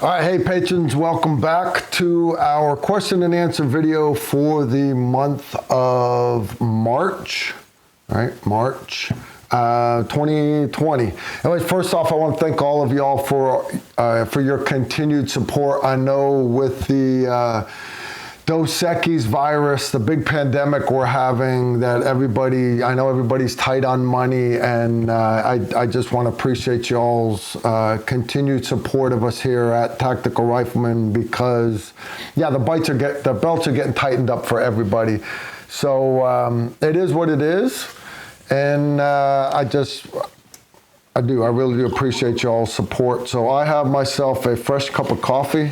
All right, hey patrons, welcome back to our question and answer video for the month of March, right? March 2020. Anyways, first off, I want to thank all of y'all for your continued support. I know with the Dos Equis virus, the big pandemic we're having, that I know everybody's tight on money, and I just want to appreciate y'all's continued support of us here at Tactical Rifleman, because yeah, the belts are getting tightened up for everybody. So it is what it is, and I really do appreciate y'all's support. So I have myself a fresh cup of coffee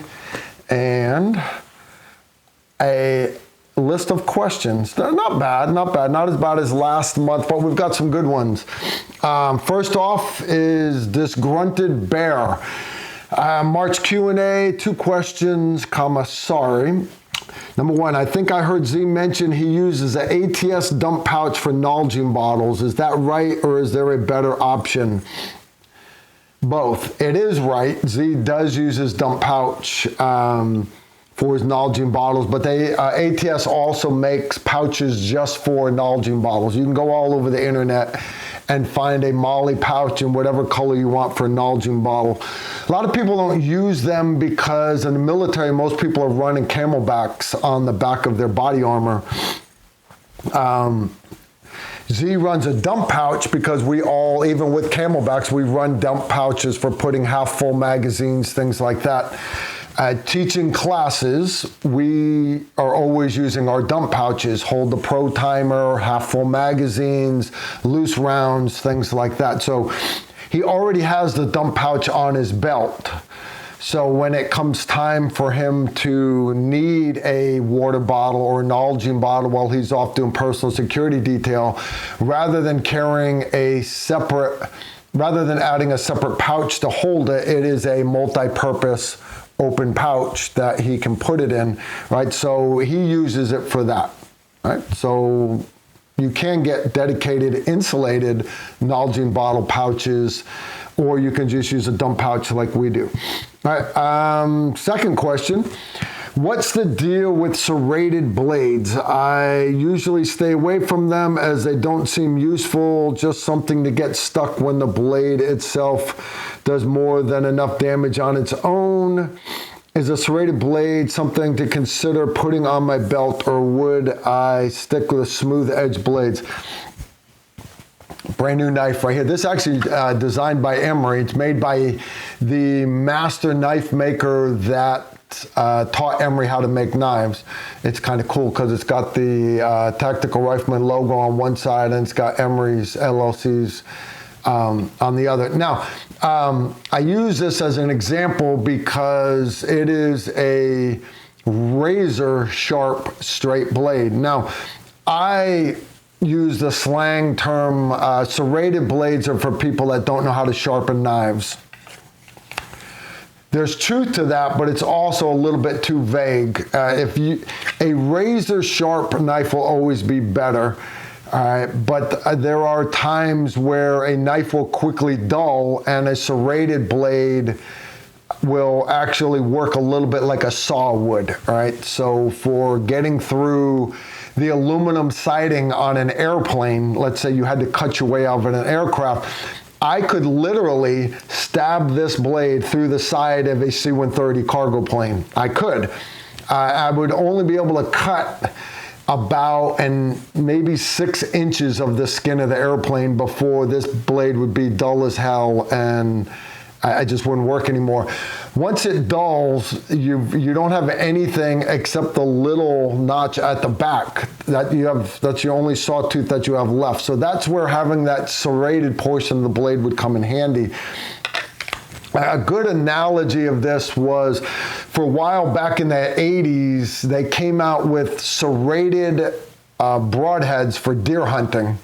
and a list of questions. They're not bad, not as bad as last month, but we've got some good ones. First off is Disgrunted Bear. March Q&A, 2 questions, sorry. Number 1, I think I heard Z mention he uses an ATS dump pouch for Nalgene bottles. Is that right, or is there a better option? Both. It is right. Z does use his dump pouch for his Nalgene bottles, but ATS also makes pouches just for Nalgene bottles. You can go all over the internet and find a Molly pouch in whatever color you want for a Nalgene bottle. A lot of people don't use them because in the military, most people are running camelbacks on the back of their body armor. Z runs a dump pouch because we all, even with camelbacks, we run dump pouches for putting half full magazines, things like that. Teaching classes, we are always using our dump pouches, hold the pro timer, half full magazines, loose rounds, things like that. So he already has the dump pouch on his belt. So when it comes time for him to need a water bottle or a Nalgene bottle while he's off doing personal security detail, rather than adding a separate pouch to hold it, it is a multi-purpose open pouch that he can put it in, right? So he uses it for that, right? So you can get dedicated insulated Nalgene bottle pouches, or you can just use a dump pouch like we do. All right, second question. What's the deal with serrated blades? I usually stay away from them as they don't seem useful, just something to get stuck when the blade itself does more than enough damage on its own. Is a serrated blade something to consider putting on my belt, or would I stick with smooth edge blades? Brand new knife right here. This is actually designed by Emery. It's made by the master knife maker that taught Emery how to make knives. It's kind of cool because it's got the Tactical Rifleman logo on one side and it's got Emery's LLC's on the other. Now, I use this as an example because it is a razor sharp straight blade. Now, I use the slang term serrated blades are for people that don't know how to sharpen knives. There's truth to that, but it's also a little bit too vague. A razor sharp knife will always be better, but there are times where a knife will quickly dull and a serrated blade will actually work a little bit like a saw would, right? So for getting through the aluminum siding on an airplane, let's say you had to cut your way out of an aircraft, I could literally stab this blade through the side of a C-130 cargo plane. I could. I would only be able to cut about maybe 6 inches of the skin of the airplane before this blade would be dull as hell and I just wouldn't work anymore. Once it dulls, you don't have anything except the little notch at the back that you have. That's your only sawtooth that you have left. So that's where having that serrated portion of the blade would come in handy. A good analogy of this was, for a while back in the 80s, they came out with serrated broadheads for deer hunting.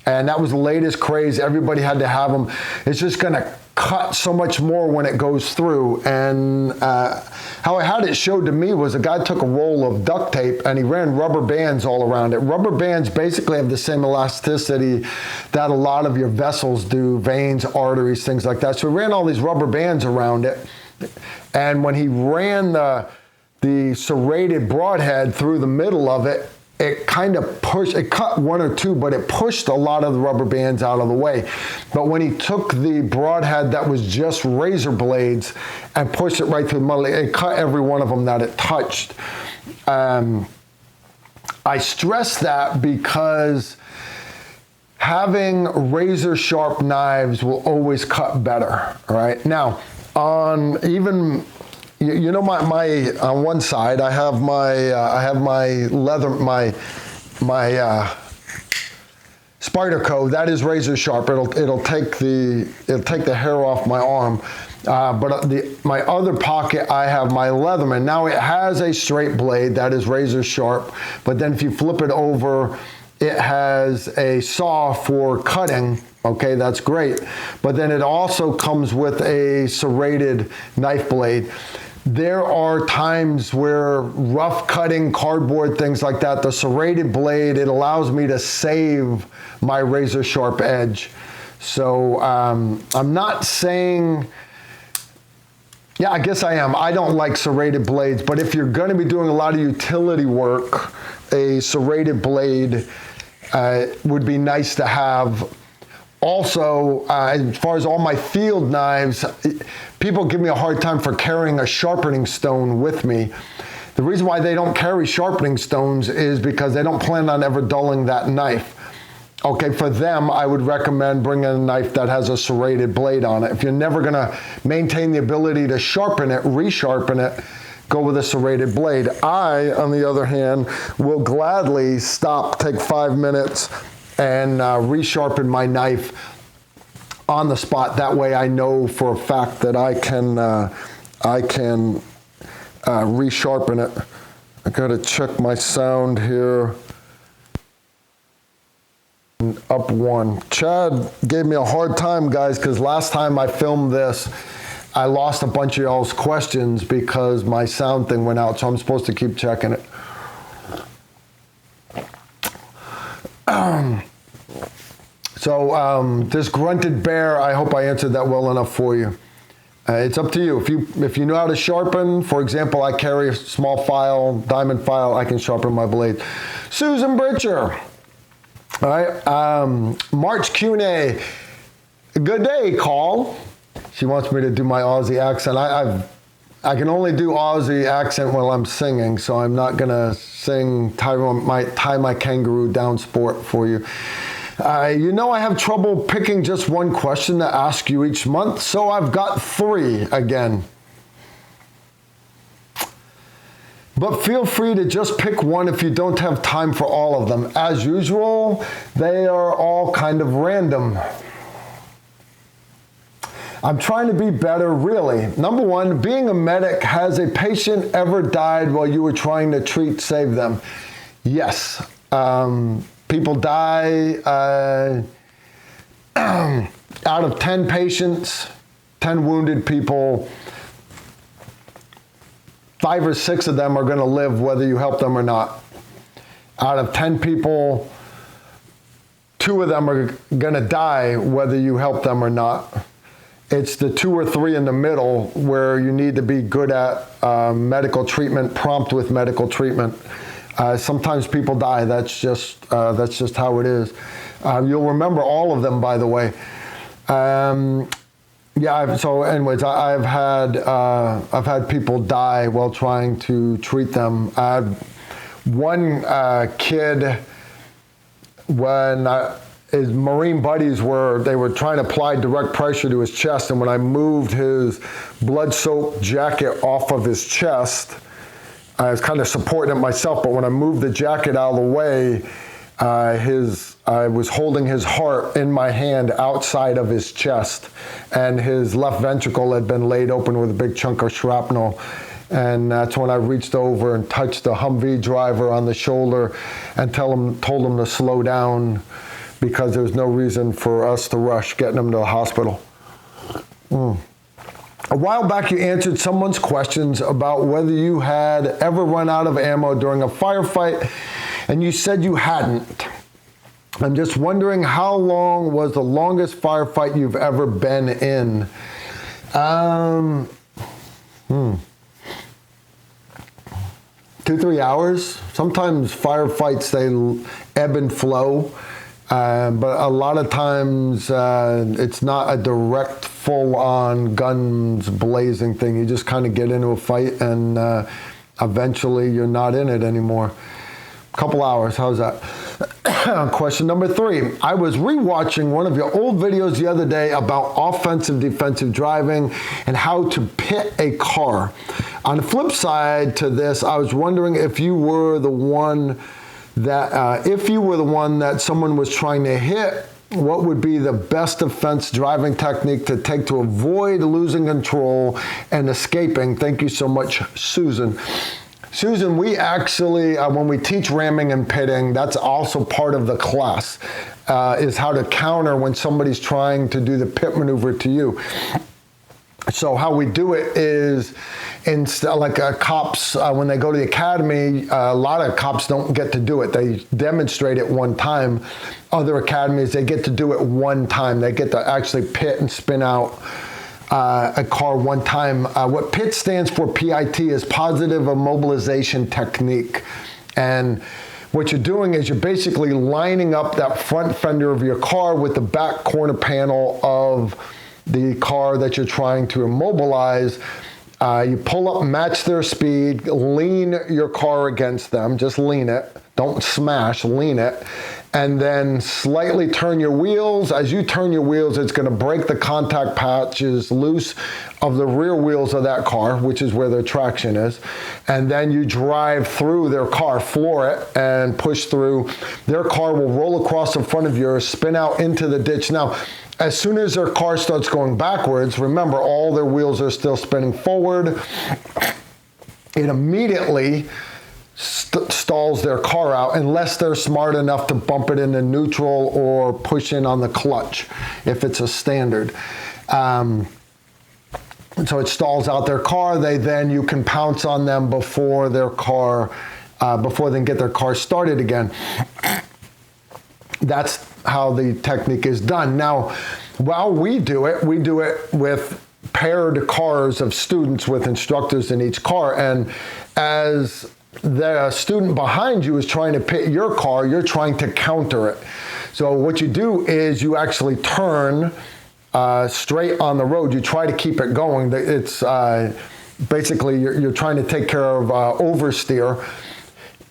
And that was the latest craze. Everybody had to have them. It's just going to cut so much more when it goes through. And how I had it showed to me was a guy took a roll of duct tape and he ran rubber bands all around it. Rubber bands basically have the same elasticity that a lot of your vessels do, veins, arteries, things like that. So he ran all these rubber bands around it. And when he ran the serrated broadhead through the middle of it, it kind of pushed, it cut one or two, but it pushed a lot of the rubber bands out of the way. But when he took the broadhead that was just razor blades and pushed it right through the middle, it cut every one of them that it touched. I stress that because having razor sharp knives will always cut better, all right? Now, on even, you know, my on one side I have my leather, my Spyderco, that is razor sharp. It'll take the hair off my arm. But my other pocket, I have my Leatherman. Now it has a straight blade that is razor sharp, but then if you flip it over, it has a saw for cutting. Okay, that's great. But then it also comes with a serrated knife blade. There are times where rough cutting, cardboard, things like that, the serrated blade, it allows me to save my razor sharp edge. So I'm not saying, yeah, I guess I am. I don't like serrated blades, but if you're going to be doing a lot of utility work, a serrated blade would be nice to have. Also, as far as all my field knives, people give me a hard time for carrying a sharpening stone with me. The reason why they don't carry sharpening stones is because they don't plan on ever dulling that knife. Okay, for them, I would recommend bringing a knife that has a serrated blade on it. If you're never gonna maintain the ability to sharpen it, resharpen it, go with a serrated blade. I, on the other hand, will gladly stop, take 5 minutes, and resharpen my knife on the spot. That way I know for a fact that I can resharpen it. I gotta check my sound here. Up one. Chad gave me a hard time, guys, because last time I filmed this, I lost a bunch of y'all's questions because my sound thing went out, so I'm supposed to keep checking it. So this grunted bear, I hope I answered that well enough for you. It's up to you. If you know how to sharpen, for example, I carry a small file, diamond file, I can sharpen my blade. Susan Britcher. All right, March Cuney, good day, call. She wants me to do my Aussie accent. I can only do Aussie accent while I'm singing, so I'm not gonna sing tie my kangaroo down sport for you. You know I have trouble picking just one question to ask you each month, so I've got 3 again. But feel free to just pick one if you don't have time for all of them. As usual, they are all kind of random. I'm trying to be better, really. Number 1, being a medic, has a patient ever died while you were trying to save them? Yes. People die out of 10 patients, 10 wounded people, 5 or 6 of them are going to live whether you help them or not. Out of 10 people, 2 of them are going to die whether you help them or not. It's the 2 or 3 in the middle where you need to be good at medical treatment, prompt with medical treatment. Sometimes people die. That's just how it is. You'll remember all of them, by the way. Yeah. So, anyways, I've had people die while trying to treat them. One kid, when his Marine buddies were trying to apply direct pressure to his chest, and when I moved his blood-soaked jacket off of his chest, I was kind of supporting it myself. But when I moved the jacket out of the way, I was holding his heart in my hand outside of his chest, and his left ventricle had been laid open with a big chunk of shrapnel. And that's when I reached over and touched the Humvee driver on the shoulder and told him to slow down, because there was no reason for us to rush getting him to the hospital. A while back, you answered someone's questions about whether you had ever run out of ammo during a firefight, and you said you hadn't. I'm just wondering, how long was the longest firefight you've ever been in? 2-3 hours. Sometimes firefights, they ebb and flow. But a lot of times it's not a direct full-on guns blazing thing. You just kind of get into a fight and eventually you're not in it anymore. Couple hours, how's that? Question number 3. I was rewatching one of your old videos the other day about offensive defensive driving and how to pit a car. On the flip side to this, I was wondering if you were the one that someone was trying to hit, what would be the best defense driving technique to take to avoid losing control and escaping? Thank you so much, Susan. Susan, we actually, when we teach ramming and pitting, that's also part of the class, is how to counter when somebody's trying to do the pit maneuver to you. So how we do it is, like cops, when they go to the academy, a lot of cops don't get to do it. They demonstrate it one time. Other academies, they get to do it one time. They get to actually pit and spin out a car one time. What PIT stands for, PIT, is Positive Immobilization Technique. And what you're doing is you're basically lining up that front fender of your car with the back corner panel of the car that you're trying to immobilize. You pull up, match their speed, lean your car against them, just lean it. Don't smash, lean it. And then slightly turn your wheels. As you turn your wheels, it's gonna break the contact patches loose of the rear wheels of that car, which is where their traction is. And then you drive through their car, floor it, and push through. Their car will roll across in front of yours, spin out into the ditch. Now, as soon as their car starts going backwards, remember, all their wheels are still spinning forward. It immediately stalls their car out unless they're smart enough to bump it into neutral or push in on the clutch if it's a standard. So it stalls out their car. You can pounce on them before they can get their car started again. That's how the technique is done. Now, while we do it with paired cars of students with instructors in each car. And as the student behind you is trying to pit your car, you're trying to counter it. So what you do is you actually turn straight on the road. You try to keep it going. It's basically you're trying to take care of oversteer.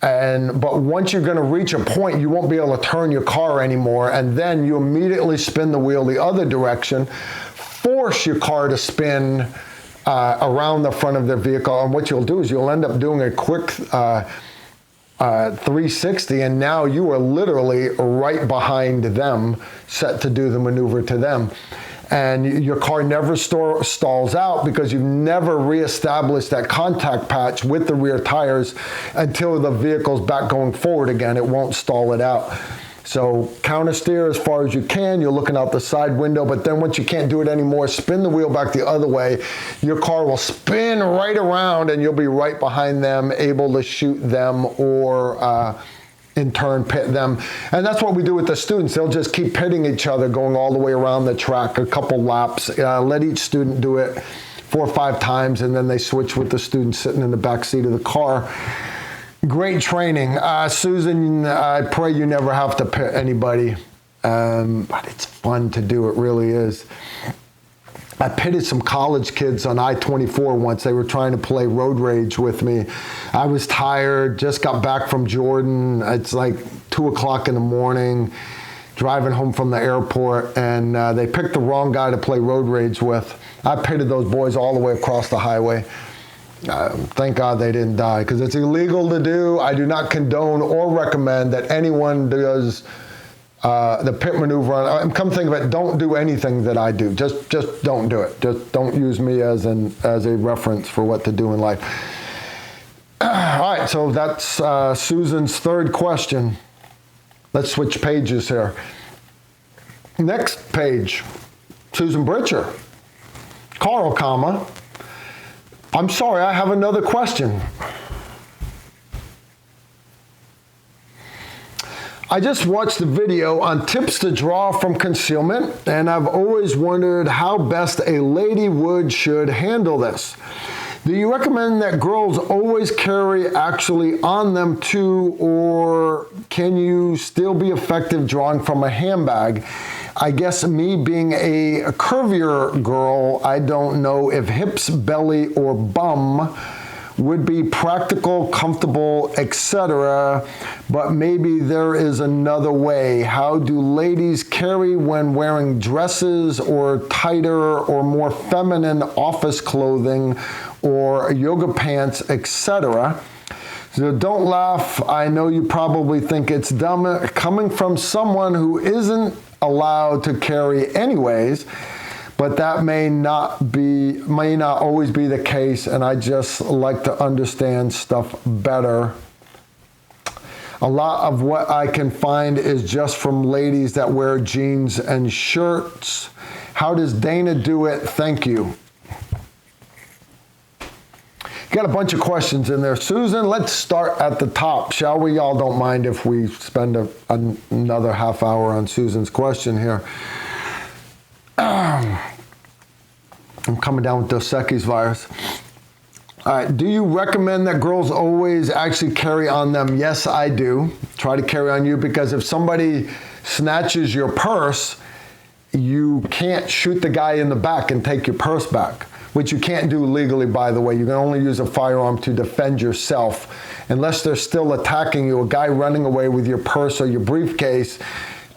But once you're going to reach a point, you won't be able to turn your car anymore, and then you immediately spin the wheel the other direction, force your car to spin around the front of the vehicle. And what you'll do is you'll end up doing a quick 360, and now you are literally right behind them, set to do the maneuver to them. And your car never stalls out because you've never reestablished that contact patch with the rear tires until the vehicle's back going forward again. It won't stall it out. So counter steer as far as you can. You're looking out the side window, but then once you can't do it anymore, spin the wheel back the other way. Your car will spin right around and you'll be right behind them, able to shoot them or in turn pit them. And that's what we do with the students. They'll just keep pitting each other, going all the way around the track, a couple laps. Let each student do it 4 or 5 times, and then they switch with the student sitting in the back seat of the car. Great training. Susan, I pray you never have to pit anybody, but it's fun to do. It really is. I pitted some college kids on I-24 once. They were trying to play road rage with me. I was tired, just got back from Jordan. It's like 2 o'clock in the morning, driving home from the airport, and they picked the wrong guy to play road rage with. I pitted those boys all the way across the highway. Thank God they didn't die, because it's illegal to do. I do not condone or recommend that anyone does the pit maneuver. Come think of it, don't do anything that I do. Just don't do it. Just don't use me as a reference for what to do in life. All right, so that's Susan's third question. Let's switch pages here. Next page, Susan Britcher. Carl, I'm sorry, I have another question. I just watched the video on tips to draw from concealment, and I've always wondered how best a lady should handle this. Do you recommend that girls always carry actually on them too, or can you still be effective drawing from a handbag? I guess me being a curvier girl, I don't know if hips, belly, or bum would be practical, comfortable, etc. But maybe there is another way. How do ladies carry when wearing dresses or tighter or more feminine office clothing or yoga pants, etc.? So don't laugh. I know you probably think it's dumb coming from someone who isn't allowed to carry anyways. But that may not always be the case, and I just like to understand stuff better. A lot of what I can find is just from ladies that wear jeans and shirts. How does Dana do it? Thank you. Got a bunch of questions in there. Susan, let's start at the top, shall we? Y'all don't mind if we spend another half hour on Susan's question here. I'm coming down with Dos Equis virus. All right, do you recommend that girls always actually carry on them? Yes, I do. Try to carry on you, because if somebody snatches your purse, you can't shoot the guy in the back and take your purse back, which you can't do legally, by the way. You can only use a firearm to defend yourself. Unless they're still attacking you, a guy running away with your purse or your briefcase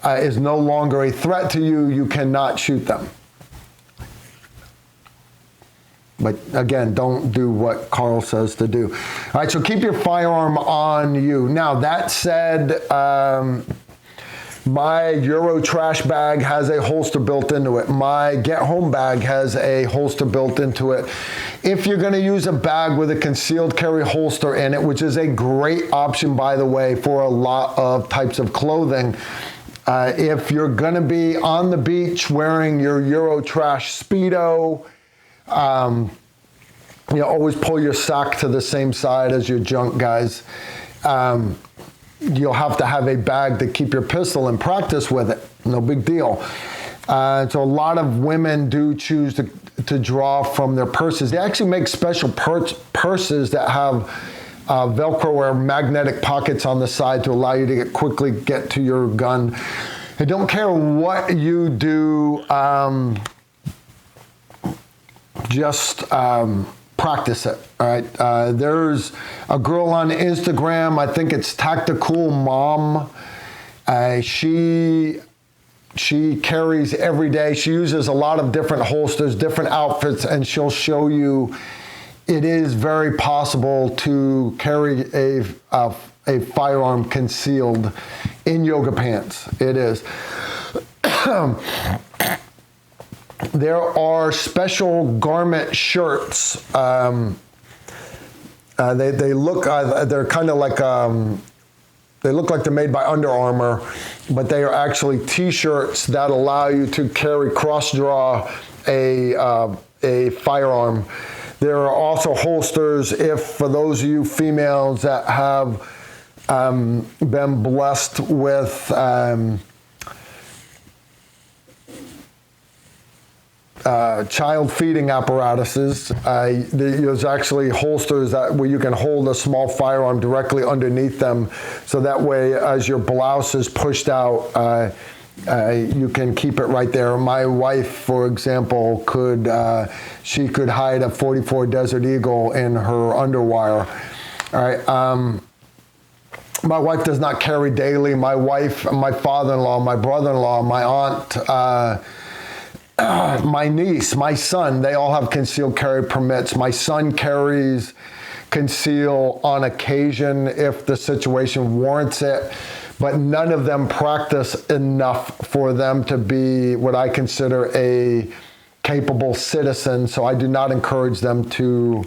is no longer a threat to you. You cannot shoot them. But again, don't do what Carl says to do. All right, so keep your firearm on you. Now, that said, my Euro trash bag has a holster built into it. My Get Home bag has a holster built into it. If you're going to use a bag with a concealed carry holster in it, which is a great option, by the way, for a lot of types of clothing, if you're going to be on the beach wearing your Euro trash Speedo, always pull your sock to the same side as your junk, guys. You'll have to have a bag to keep your pistol and practice with it. No big deal. So a lot of women do choose to draw from their purses. They actually make special purses that have Velcro or magnetic pockets on the side to allow you to quickly get to your gun. I don't care what you do, just practice it, all right? There's a girl on Instagram, I think it's Tactical Mom. She carries every day. She uses a lot of different holsters, different outfits, and she'll show you it is very possible to carry a firearm concealed in yoga pants. It is. There are special garment shirts. They look, they're kind of like, they look like they're made by Under Armour, but they are actually t-shirts that allow you to cross-draw a firearm. There are also holsters for those of you females that have been blessed with child feeding apparatuses. There's actually holsters where you can hold a small firearm directly underneath them, so that way as your blouse is pushed out, you can keep it right there. My wife, for example, could hide a .44 Desert Eagle in her underwire. All right. My wife does not carry daily. My wife, my father-in-law, my brother-in-law, my aunt, my niece, my son, they all have concealed carry permits. My son carries conceal on occasion if the situation warrants it, but none of them practice enough for them to be what I consider a capable citizen, so I do not encourage them to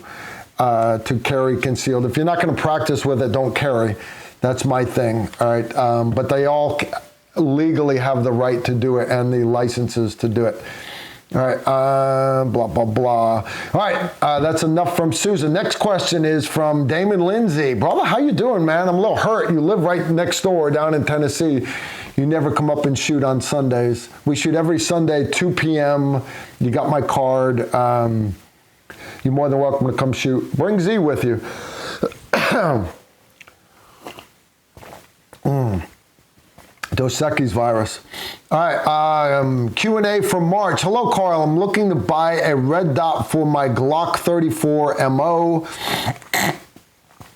carry concealed. If you're not going to practice with it, don't carry. That's my thing, all right? But they all legally have the right to do it and the licenses to do it. All right, blah, blah, blah. All right, that's enough from Susan. Next question is from Damon Lindsay. Brother, how you doing, man? I'm a little hurt. You live right next door down in Tennessee. You never come up and shoot on Sundays. We shoot every Sunday, 2 p.m. You got my card. you're more than welcome to come shoot. Bring Z with you. Dos Equis virus. All right, Q&A from March. Hello, Carl. I'm looking to buy a red dot for my Glock 34 MO.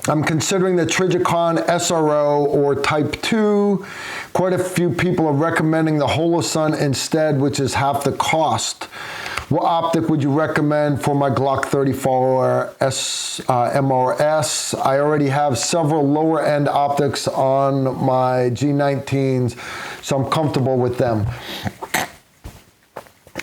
I'm considering the Trijicon SRO or Type 2. Quite a few people are recommending the Holosun instead, which is half the cost. What optic would you recommend for my Glock 34 MRS? I already have several lower end optics on my G19s, so I'm comfortable with them.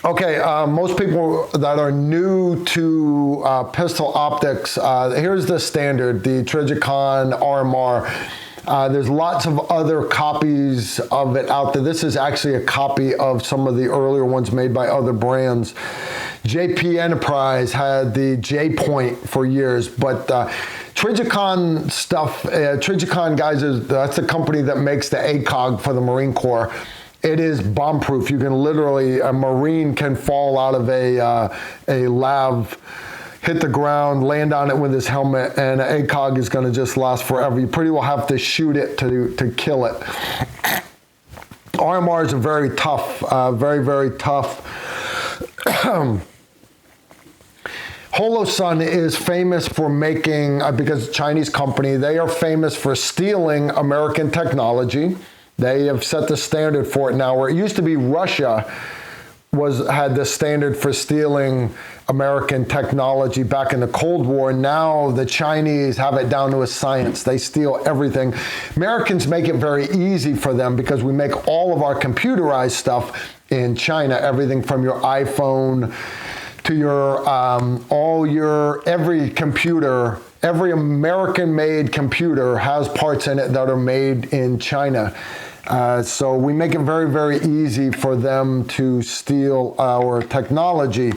Okay, most people that are new to pistol optics, here's the standard, the Trijicon RMR. There's lots of other copies of it out there. This is actually a copy of some of the earlier ones made by other brands. JP Enterprise had the J-Point for years, but Trijicon stuff, Trijicon guys, that's the company that makes the ACOG for the Marine Corps. It is bomb-proof. You can literally, a Marine can fall out of a lav, hit the ground, land on it with his helmet, and an ACOG is going to just last forever. You pretty well have to shoot it to kill it. RMRs are very tough, very, very tough. Holosun is famous for making, because it's a Chinese company, they are famous for stealing American technology. They have set the standard for it now, where it used to be Russia had the standard for stealing American technology back in the Cold War. Now the Chinese have it down to a science. They steal everything. Americans make it very easy for them because we make all of our computerized stuff in China, everything from your iPhone to your, every computer, every American-made computer has parts in it that are made in China. So we make it very, very easy for them to steal our technology.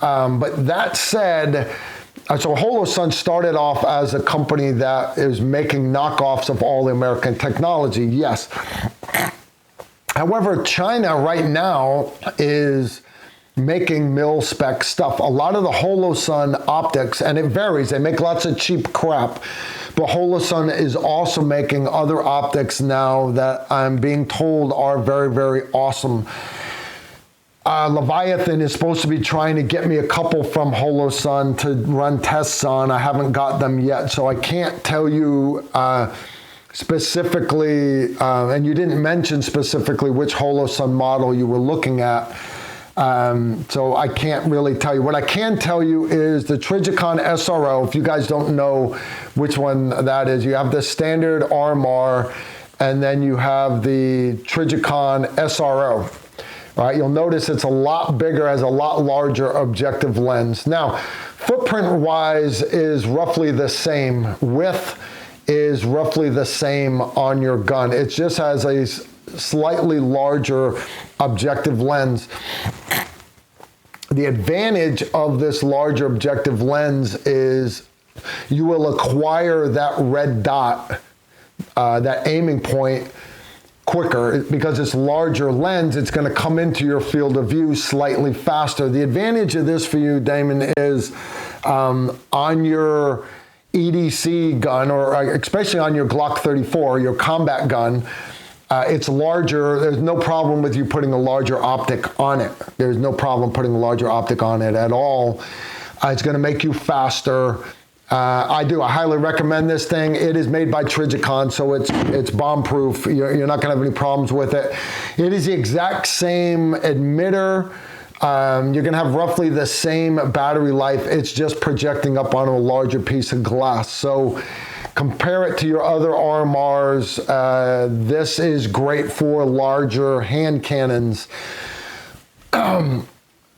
But that said, so Holosun started off as a company that is making knockoffs of all the American technology, yes. However, China right now is making mil-spec stuff. A lot of the Holosun optics, and it varies, they make lots of cheap crap, but Holosun is also making other optics now that I'm being told are very, very awesome. Leviathan is supposed to be trying to get me a couple from Holosun to run tests on. I haven't got them yet, so I can't tell you specifically, and you didn't mention specifically which Holosun model you were looking at. So I can't really tell you. What I can tell you is the Trijicon SRO, if you guys don't know which one that is, you have the standard RMR, and then you have the Trijicon SRO. Right, you'll notice it's a lot bigger, has a lot larger objective lens. Now, footprint-wise is roughly the same. Width is roughly the same on your gun. It just has a slightly larger objective lens. The advantage of this larger objective lens is you will acquire that red dot, that aiming point, quicker. Because it's larger lens, it's going to come into your field of view slightly faster. The advantage of this for you, Damon, is on your EDC gun, or especially on your Glock 34, your combat gun, it's larger. There's no problem with you putting a larger optic on it. There's no problem putting a larger optic on it at all. It's going to make you faster. I highly recommend this thing. It is made by Trijicon, so it's bomb-proof. You're not going to have any problems with it. It is the exact same emitter. You're going to have roughly the same battery life. It's just projecting up onto a larger piece of glass. So compare it to your other RMRs. This is great for larger hand cannons. How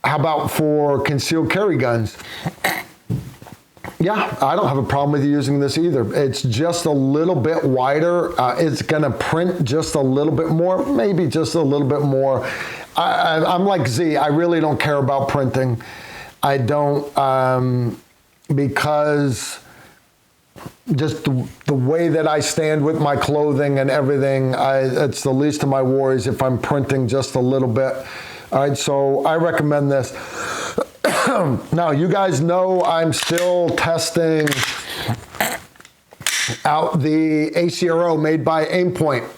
about for concealed carry guns? Yeah, I don't have a problem with you using this either. It's just a little bit wider. It's going to print just a little bit more, maybe just a little bit more. I'm like Z. I really don't care about printing. I don't, because just the way that I stand with my clothing and everything, it's the least of my worries if I'm printing just a little bit. All right, so I recommend this. Now, you guys know I'm still testing out the ACRO made by Aimpoint.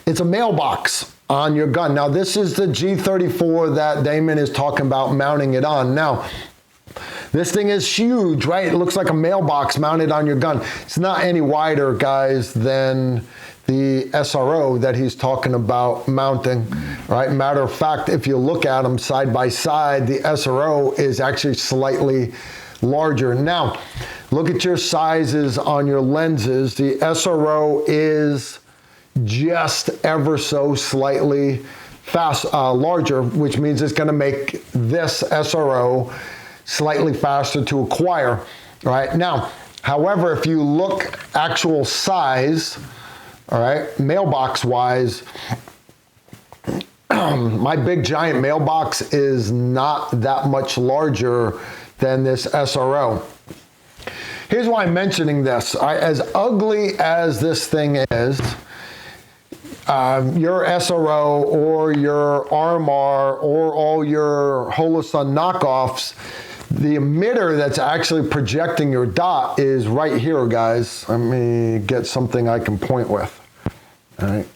It's a mailbox on your gun. Now, this is the G34 that Damon is talking about mounting it on. Now, this thing is huge, right? It looks like a mailbox mounted on your gun. It's not any wider, guys, than the SRO that he's talking about mounting, right? Matter of fact, if you look at them side by side, the SRO is actually slightly larger. Now, look at your sizes on your lenses. The SRO is just ever so slightly larger, which means it's going to make this SRO slightly faster to acquire, right? Now, however, if you look actual size, all right, mailbox wise, my big giant mailbox is not that much larger than this SRO. Here's why I'm mentioning this. As ugly as this thing is, your SRO or your RMR or all your Holosun knockoffs, the emitter that's actually projecting your dot is right here, guys. Let me get something I can point with. All right.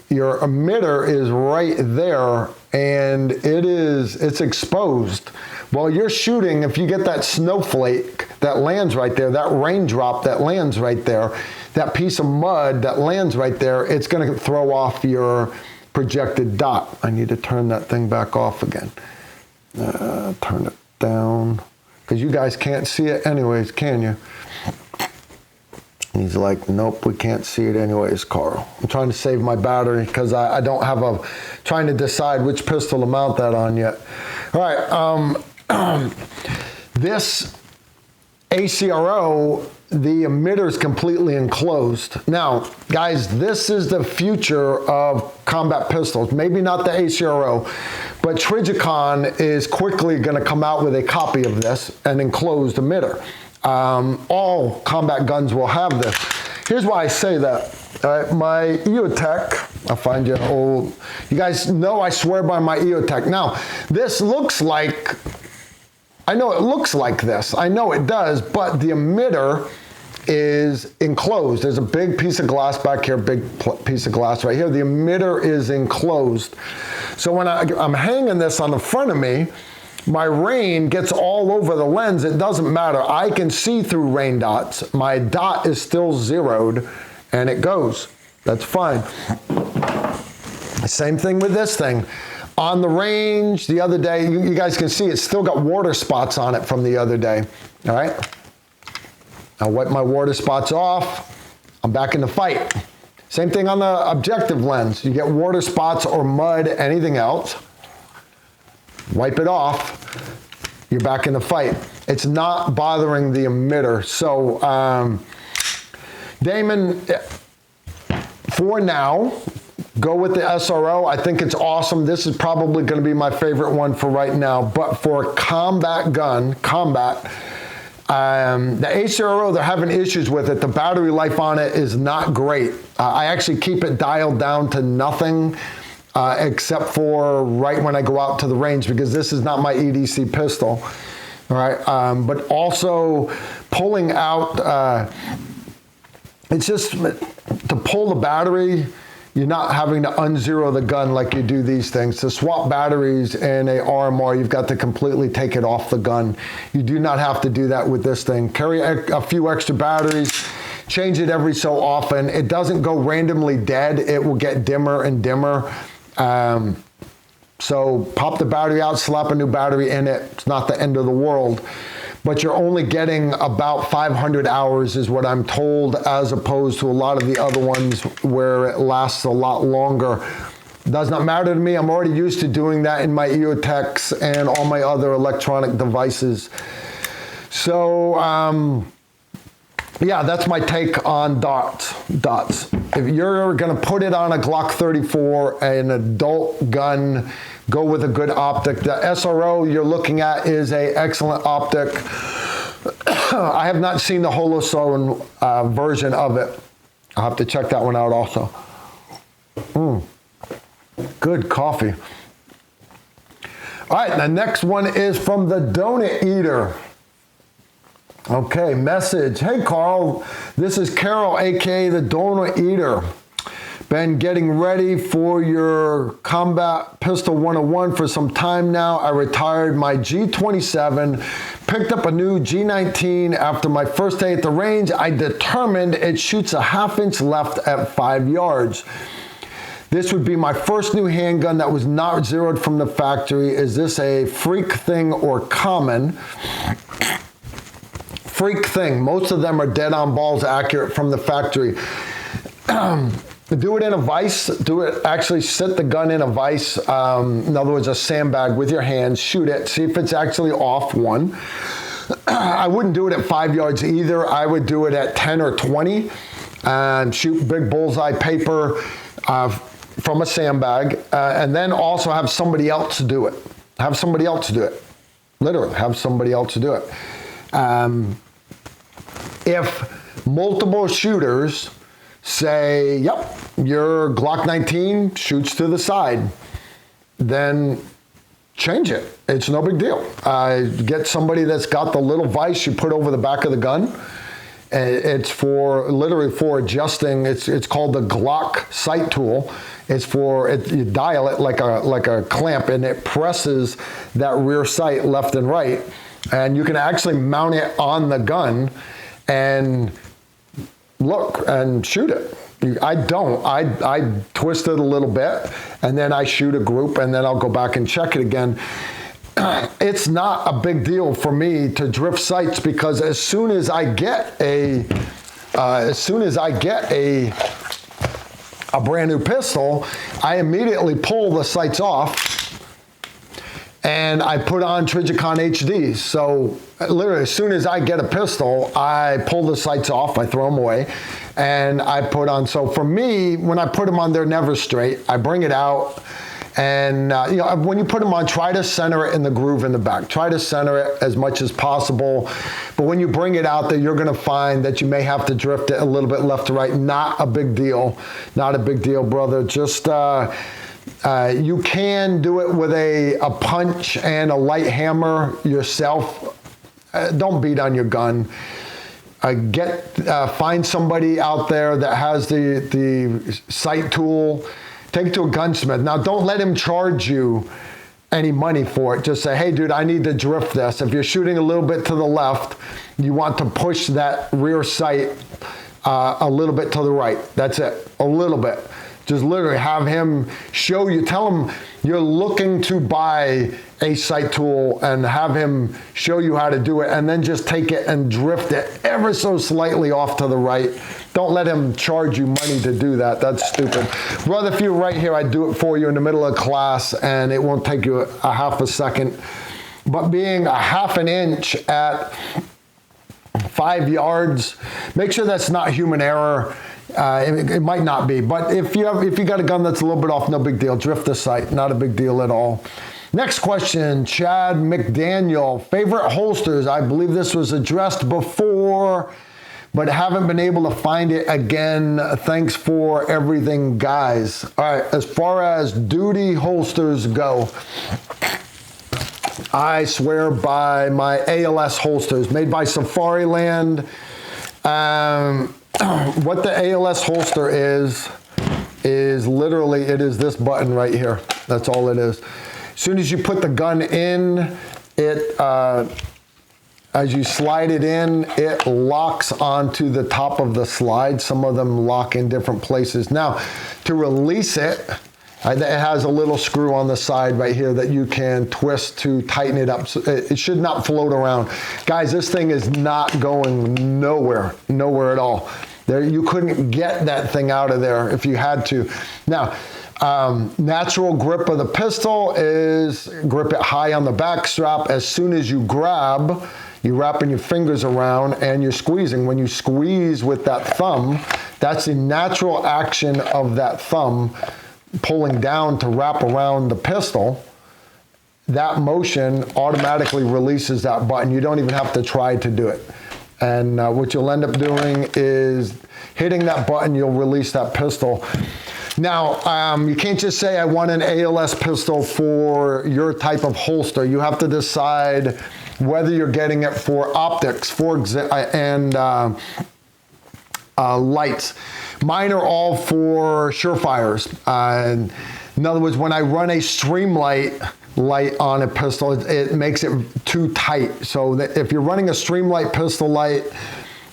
Your emitter is right there, and it's exposed. While you're shooting, if you get that snowflake that lands right there, that raindrop that lands right there, that piece of mud that lands right there, it's going to throw off your projected dot. I need to turn that thing back off again. Turn it down, because you guys can't see it anyways, can you? He's like, nope, we can't see it anyways, Carl. I'm trying to save my battery because I don't have trying to decide which pistol to mount that on yet. All right, this ACRO, the emitter is completely enclosed. Now, guys, this is the future of combat pistols. Maybe not the ACRO, but Trijicon is quickly going to come out with a copy of this, an enclosed emitter. All combat guns will have this. Here's why I say that. My EOTech, I'll find you old. You guys know I swear by my EOTech. Now, this looks like, I know it looks like this. I know it does, but the emitter is enclosed. There's a big piece of glass back here, big piece of glass right here. The emitter is enclosed. So when I'm hanging this on the front of me, my rain gets all over the lens. It doesn't matter. I can see through rain dots. My dot is still zeroed, and it goes. That's fine. Same thing with this thing. On the range the other day, you guys can see it's still got water spots on it from the other day. All right? I wipe my water spots off. I'm back in the fight. Same thing on the objective lens. You get water spots or mud, anything else. Wipe it off, you're back in the fight. It's not bothering the emitter. So, Damon, for now, go with the SRO. I think it's awesome. This is probably going to be my favorite one for right now. But for a combat gun, the ACRO, they're having issues with it. The battery life on it is not great. I actually keep it dialed down to nothing. Except for right when I go out to the range, because this is not my EDC pistol, all right? But also pulling out, it's just to pull the battery, you're not having to unzero the gun like you do these things. To swap batteries in a RMR, you've got to completely take it off the gun. You do not have to do that with this thing. Carry a few extra batteries, change it every so often. It doesn't go randomly dead. It will get dimmer and dimmer. So pop the battery out, slap a new battery in it. It's not the end of the world, but you're only getting about 500 hours is what I'm told, as opposed to a lot of the other ones where it lasts a lot longer. Does not matter to me. I'm already used to doing that in my EOTechs and all my other electronic devices. So, yeah, that's my take on dots. If you're going to put it on a Glock 34, an adult gun, go with a good optic. The SRO you're looking at is an excellent optic. I have not seen the Holosun version of it. I'll have to check that one out also. Good coffee. All right, the next one is from the Donut Eater. Okay, message. Hey, Carl, this is Carol, aka the Donut Eater. Been getting ready for your Combat Pistol 101 for some time now. I retired my G27, picked up a new G19 after my first day at the range. I determined it shoots a ½ inch left at 5 yards. This would be my first new handgun that was not zeroed from the factory. Is this a freak thing or common? Freak thing. Most of them are dead on balls accurate from the factory. Do it in a vise. Actually sit the gun in a vise. In other words, a sandbag with your hands. Shoot it. See if it's actually off one. I wouldn't do it at 5 yards either. I would do it at 10 or 20 and shoot big bullseye paper from a sandbag. And then also have somebody else do it. Have somebody else do it. Literally, have somebody else do it. If multiple shooters say, yep, your Glock 19 shoots to the side, then change it. It's no big deal. Get somebody that's got the little vise you put over the back of the gun. It's literally for adjusting. It's called the Glock sight tool. It's you dial it like a clamp, and it presses that rear sight left and right. And you can actually mount it on the gun and look and shoot it. I don't. I twist it a little bit, and then I shoot a group, and then I'll go back and check it again. It's not a big deal for me to drift sights, because as soon as I get a brand new pistol, I immediately pull the sights off and I put on Trijicon HD. So literally, as soon as I get a pistol, I pull the sights off, I throw them away, and I put on. So for me, when I put them on, they're never straight. I bring it out, and when you put them on, try to center it in the groove in the back. Try to center it as much as possible. But when you bring it out there, you're gonna find that you may have to drift it a little bit left to right. Not a big deal. Not a big deal, brother. Just, you can do it with a punch and a light hammer yourself. Don't beat on your gun. Find somebody out there that has the sight tool. Take it to a gunsmith. Now, don't let him charge you any money for it. Just say, hey, dude, I need to drift this. If you're shooting a little bit to the left, you want to push that rear sight a little bit to the right. That's it, a little bit. Just literally have him show you, tell him you're looking to buy a sight tool, and have him show you how to do it, and then just take it and drift it ever so slightly off to the right. Don't let him charge you money to do that. That's stupid. Brother, if you're right here, I'd do it for you in the middle of class, and it won't take you a half a second. But being a ½ an inch at 5 yards, make sure that's not human error. It might not be, but if you got a gun that's a little bit off, no big deal. Drift the sight, not a big deal at all. Next question, Chad McDaniel. Favorite holsters? I believe this was addressed before, but haven't been able to find it again. Thanks for everything, guys. All right, as far as duty holsters go, I swear by my ALS holsters made by Safariland. What the ALS holster is literally, it is this button right here. That's all it is. As soon as you put the gun in, as you slide it in, it locks onto the top of the slide. Some of them lock in different places. Now, to release it, it has a little screw on the side right here that you can twist to tighten it up. So it should not float around. Guys, this thing is not going nowhere at all. You couldn't get that thing out of there if you had to. Now, natural grip of the pistol is grip it high on the back strap. As soon as you grab, you're wrapping your fingers around and you're squeezing. When you squeeze with that thumb, that's the natural action of that thumb pulling down to wrap around the pistol. That motion automatically releases that button. You don't even have to try to do it. And what you'll end up doing is hitting that button, you'll release that pistol. Now, you can't just say I want an ALS pistol for your type of holster. You have to decide whether you're getting it for optics, and lights. Mine are all for Surefires. In other words, when I run a Streamlight light on a pistol, it makes it too tight. So that if you're running a Streamlight pistol light,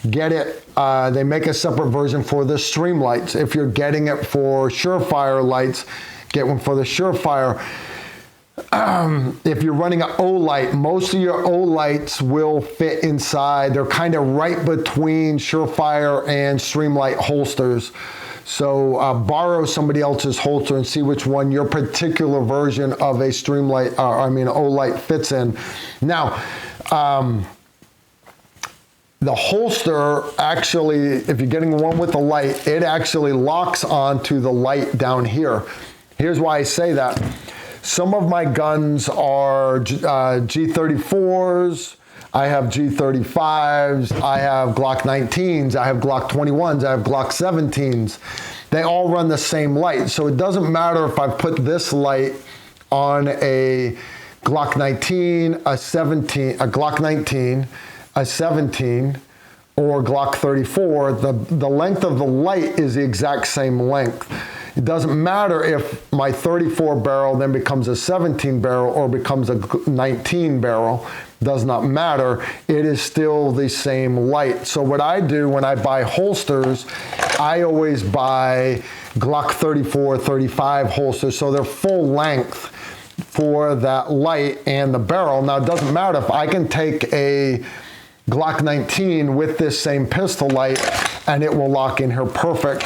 get it. They make a separate version for the Streamlights. If you're getting it for Surefire lights, get one for the Surefire. If you're running an O-light, most of your O-lights will fit inside. They're kind of right between Surefire and Streamlight holsters. So borrow somebody else's holster and see which one your particular version of a O-light fits in. Now, the holster actually, if you're getting one with the light, it actually locks onto the light down here. Here's why I say that. Some of my guns are G34s, I have G35s, I have Glock 19s, I have Glock 21s, I have Glock 17s. They all run the same light. So it doesn't matter if I put this light on a Glock 19, a Glock 19, a 17, or Glock 34, the length of the light is the exact same length. It doesn't matter if my 34 barrel then becomes a 17 barrel or becomes a 19 barrel. Does not matter. It is still the same light. So what I do when I buy holsters, I always buy Glock 34, 35 holsters, so they're full length for that light and the barrel. Now, it doesn't matter if I can take a Glock 19 with this same pistol light and it will lock in here perfect.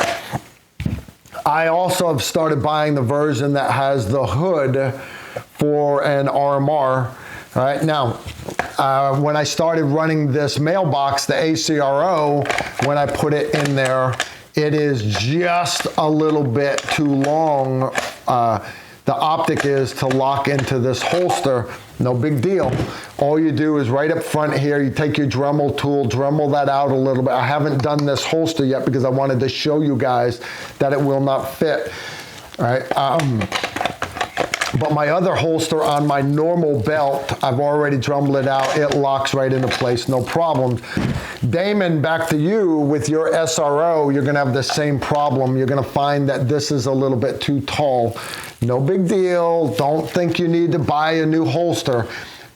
I also have started buying the version that has the hood for an RMR. All right, now, when I started running this mailbox, the ACRO, when I put it in there, it is just a little bit too long. The optic is to lock into this holster. No big deal. All you do is right up front here, you take your Dremel tool, Dremel that out a little bit. I haven't done this holster yet because I wanted to show you guys that it will not fit. All right. But my other holster on my normal belt, I've already Dremeled it out. It locks right into place, no problem. Damon, back to you with your SRO, you're gonna have the same problem. You're gonna find that this is a little bit too tall. No big deal. Don't think you need to buy a new holster.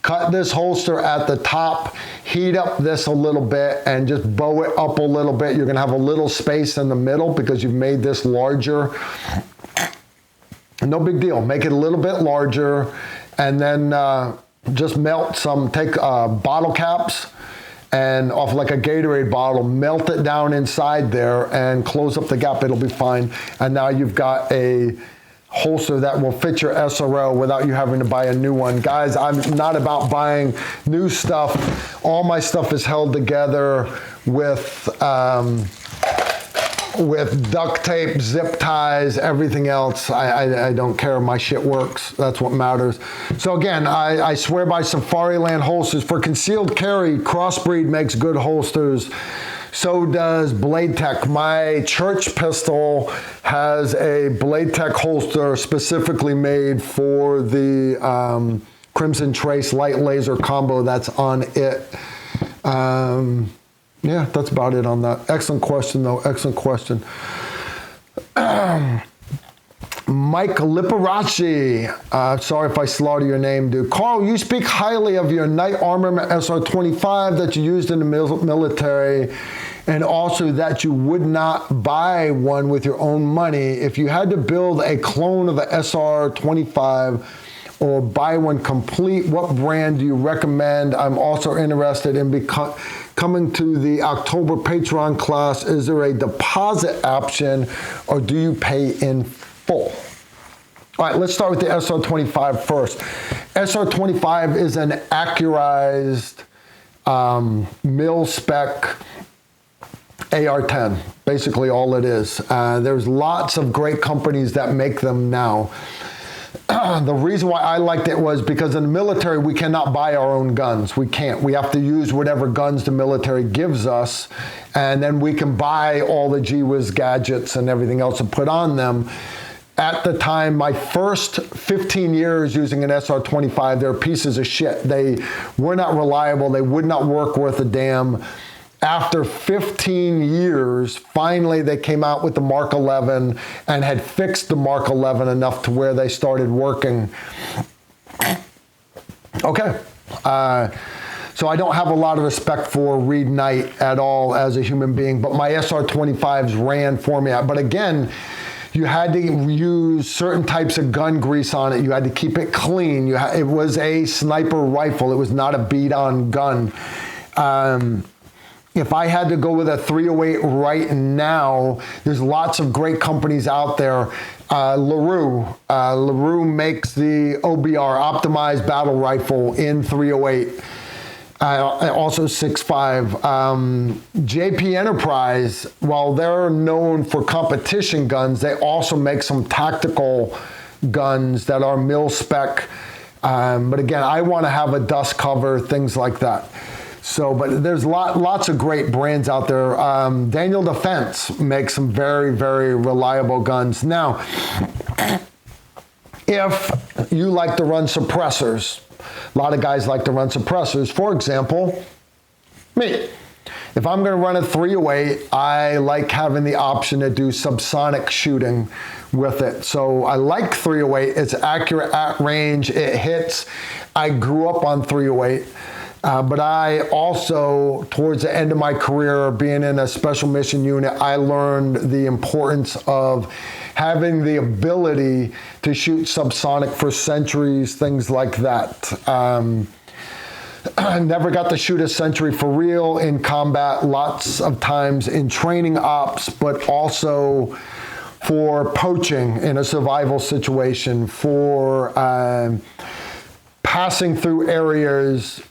Cut this holster at the top, heat up this a little bit, and just bow it up a little bit. You're gonna have a little space in the middle because you've made this larger. No big deal. Make it a little bit larger, and then just melt some, take bottle caps and off like a Gatorade bottle, melt it down inside there and close up the gap. It'll be fine. And now you've got a holster that will fit your SRO without you having to buy a new one. Guys, I'm not about buying new stuff. All my stuff is held together with duct tape, zip ties, everything else. I don't care. My shit works. That's what matters. So again, I swear by Safariland holsters. For concealed carry, Crossbreed makes good holsters. So does Blade Tech. My church pistol has a Blade Tech holster specifically made for the Crimson Trace light laser combo that's on it. Yeah, that's about it on that. Excellent question, though. Excellent question. Mike Liparachi. Sorry if I slaughter your name, dude. Carl, you speak highly of your Knight Armament SR25 that you used in the military, and also that you would not buy one with your own money. If you had to build a clone of the SR25 or buy one complete, what brand do you recommend? I'm also interested in coming to the October Patreon class. Is there a deposit option or do you pay in full? All right, let's start with the SR25 first. SR25 is an accurized mil-spec AR-10, basically all it is. There's lots of great companies that make them now. The reason why I liked it was because in the military, we cannot buy our own guns. We can't. We have to use whatever guns the military gives us, and then we can buy all the gee-whiz gadgets and everything else to put on them. At the time, my first 15 years using an SR-25, they're pieces of shit. They were not reliable. They would not work worth a damn. After 15 years, finally they came out with the Mark 11 and had fixed the Mark 11 enough to where they started working. Okay. So I don't have a lot of respect for Reed Knight at all as a human being, but my SR-25s ran for me. But again, you had to use certain types of gun grease on it. You had to keep it clean. It was a sniper rifle. It was not a beat-on gun. If I had to go with a .308 right now, there's lots of great companies out there. LaRue makes the OBR, Optimized Battle Rifle, in .308. Also 6.5. JP Enterprise, while they're known for competition guns, they also make some tactical guns that are mil-spec. But again, I want to have a dust cover, things like that. So, but there's lots of great brands out there. Daniel Defense makes some very, very reliable guns. Now, if you like to run suppressors, a lot of guys like to run suppressors. For example, me. If I'm going to run a .308, I like having the option to do subsonic shooting with it. So I like .308. It's accurate at range. It hits. I grew up on .308. But I also, towards the end of my career, being in a special mission unit, I learned the importance of having the ability to shoot subsonic for sentries, things like that. I never got to shoot a sentry for real in combat, lots of times in training ops, but also for poaching in a survival situation, for passing through areas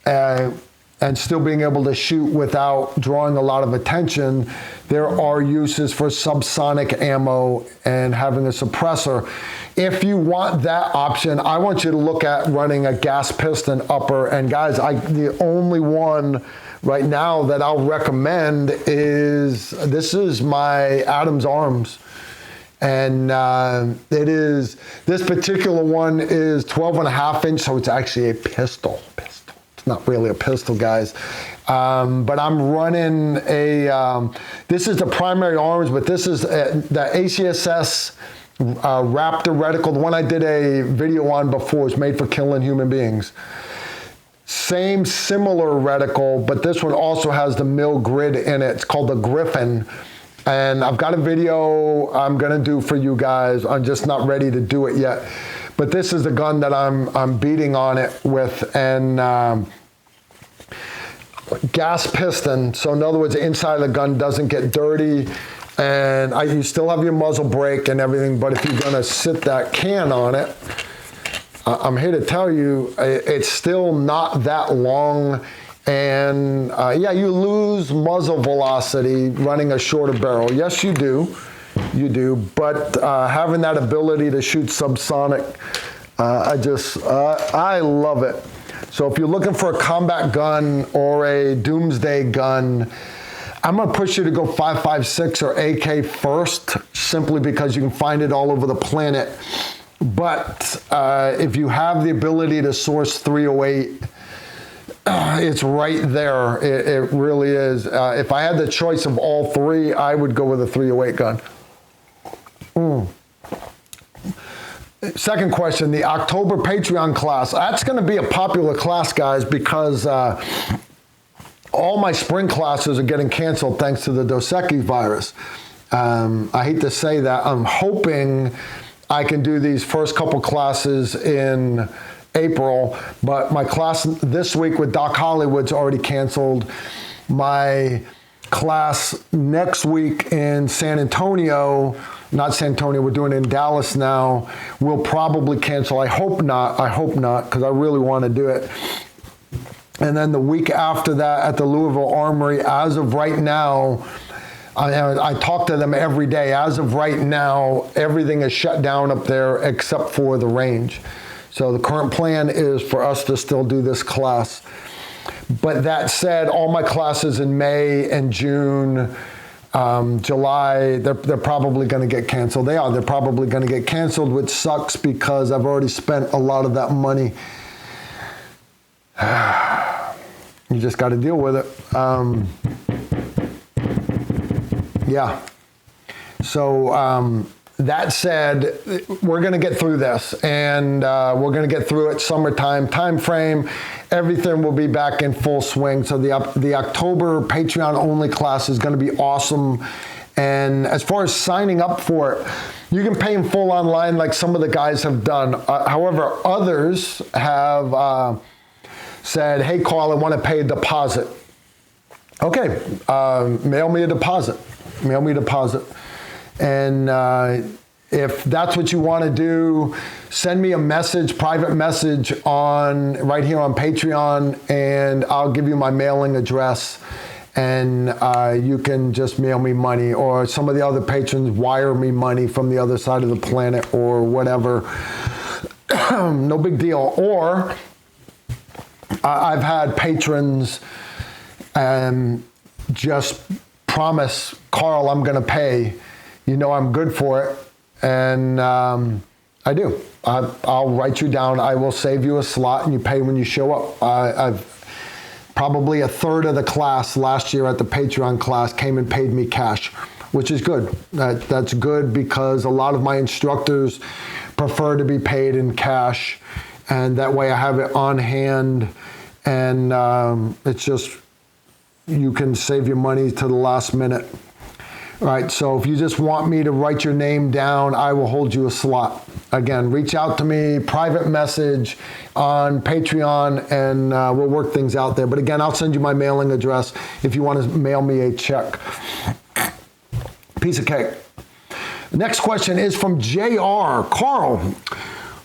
and still being able to shoot without drawing a lot of attention. There are uses for subsonic ammo and having a suppressor. If you want that option, I want you to look at running a gas piston upper. And guys, the only one right now that I'll recommend this is my Adams Arms. And this particular one is 12.5 inch, so it's actually a pistol. It's not really a pistol, guys. But I'm running this is the primary arms, but this is the ACSS Raptor reticle. The one I did a video on before is made for killing human beings. Same similar reticle, but this one also has the mill grid in it. It's called the Griffin. And I've got a video I'm gonna do for you guys. I'm just not ready to do it yet. But this is the gun that I'm beating on it with, and gas piston. So in other words, the inside of the gun doesn't get dirty, and you still have your muzzle brake and everything. But if you're gonna sit that can on it, I'm here to tell you, it's still not that long. And yeah, you lose muzzle velocity running a shorter barrel. Yes, you do. You do. But having that ability to shoot subsonic, I love it. So if you're looking for a combat gun or a doomsday gun, I'm going to push you to go 5.56 or AK first, simply because you can find it all over the planet. But if you have the ability to source .308, it's right there. It really is. If I had the choice of all three, I would go with a .308 gun. Second question, the October Patreon class. That's going to be a popular class, guys, because all my spring classes are getting canceled thanks to the Dos Equis virus. I hate to say that. I'm hoping I can do these first couple classes in April, but my class this week with Doc Hollywood's already canceled. My class next week in San Antonio, not San Antonio, we're doing it in Dallas now, will probably cancel. I hope not, because I really want to do it. And then the week after that at the Louisville Armory, as of right now, I talk to them every day. As of right now, everything is shut down up there except for the range. So the current plan is for us to still do this class. But that said, all my classes in May and June, July, they're probably going to get canceled. They're probably going to get canceled, which sucks because I've already spent a lot of that money. You just got to deal with it. Yeah. So that said, we're going to get through this, and we're going to get through it. Summertime time frame, everything will be back in full swing. So the October Patreon only class is going to be awesome. And as far as signing up for it, you can pay in full online like some of the guys have done. However, others have said, hey, Carl, I want to pay a deposit. Okay, mail me a deposit. Mail me a deposit. And if that's what you want to do, send me a message, private message right here on Patreon, and I'll give you my mailing address, and you can just mail me money, or some of the other patrons wire me money from the other side of the planet or whatever. No big deal. Or I've had patrons just promise, Carl, I'm going to pay. You know I'm good for it. And I do. I'll write you down. I will save you a slot, and you pay when you show up. I've probably a third of the class last year at the Patreon class came and paid me cash, which is good. That's good because a lot of my instructors prefer to be paid in cash, and that way I have it on hand, and it's just, you can save your money to the last minute. Right, so if you just want me to write your name down, I will hold you a slot. Again, reach out to me, private message on Patreon, and we'll work things out there. But again, I'll send you my mailing address if you want to mail me a check. Piece of cake. The next question is from JR. Carl,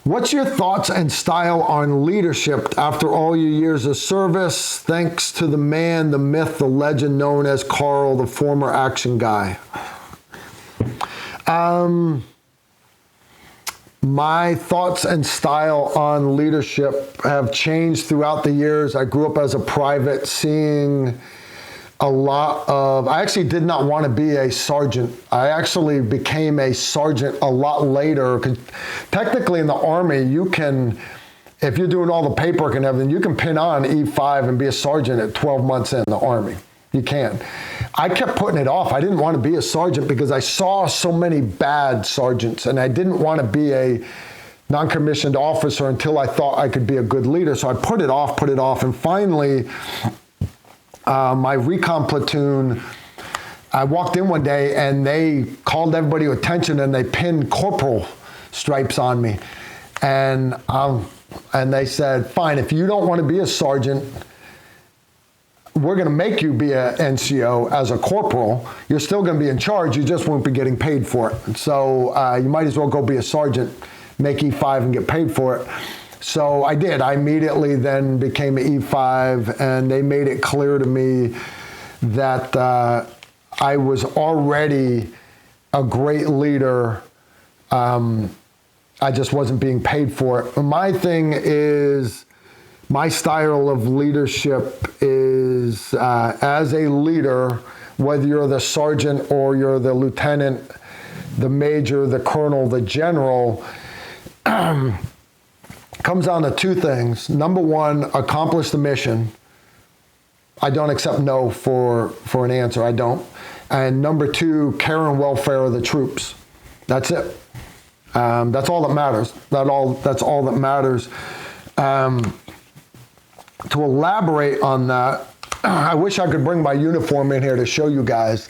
what's your thoughts and style on leadership after all your years of service? Thanks to the man, the myth, the legend known as Carl, the former action guy. My thoughts and style on leadership have changed throughout the years. I grew up as a private, seeing a lot of, I actually did not want to be a sergeant. I actually became a sergeant a lot later. 'Cause technically in the Army, you can, if you're doing all the paperwork and everything, you can pin on E5 and be a sergeant at 12 months in the Army. You can. I kept putting it off. I didn't want to be a sergeant because I saw so many bad sergeants, and I didn't want to be a non-commissioned officer until I thought I could be a good leader. So I put it off, and finally, my recon platoon, I walked in one day and they called everybody to attention and they pinned corporal stripes on me. And they said, fine, if you don't want to be a sergeant, we're going to make you be an NCO as a corporal. You're still going to be in charge. You just won't be getting paid for it. So you might as well go be a sergeant, make E5 and get paid for it. So I did. I immediately then became an E5, and they made it clear to me that I was already a great leader. I just wasn't being paid for it. My thing is, my style of leadership is as a leader, whether you're the sergeant or you're the lieutenant, the major, the colonel, the general, comes down to two things. Number one, accomplish the mission. I don't accept no for an answer. I don't. And number two, care and welfare of the troops. That's it. That's all that matters. That's all that matters. To elaborate on that, I wish I could bring my uniform in here to show you guys.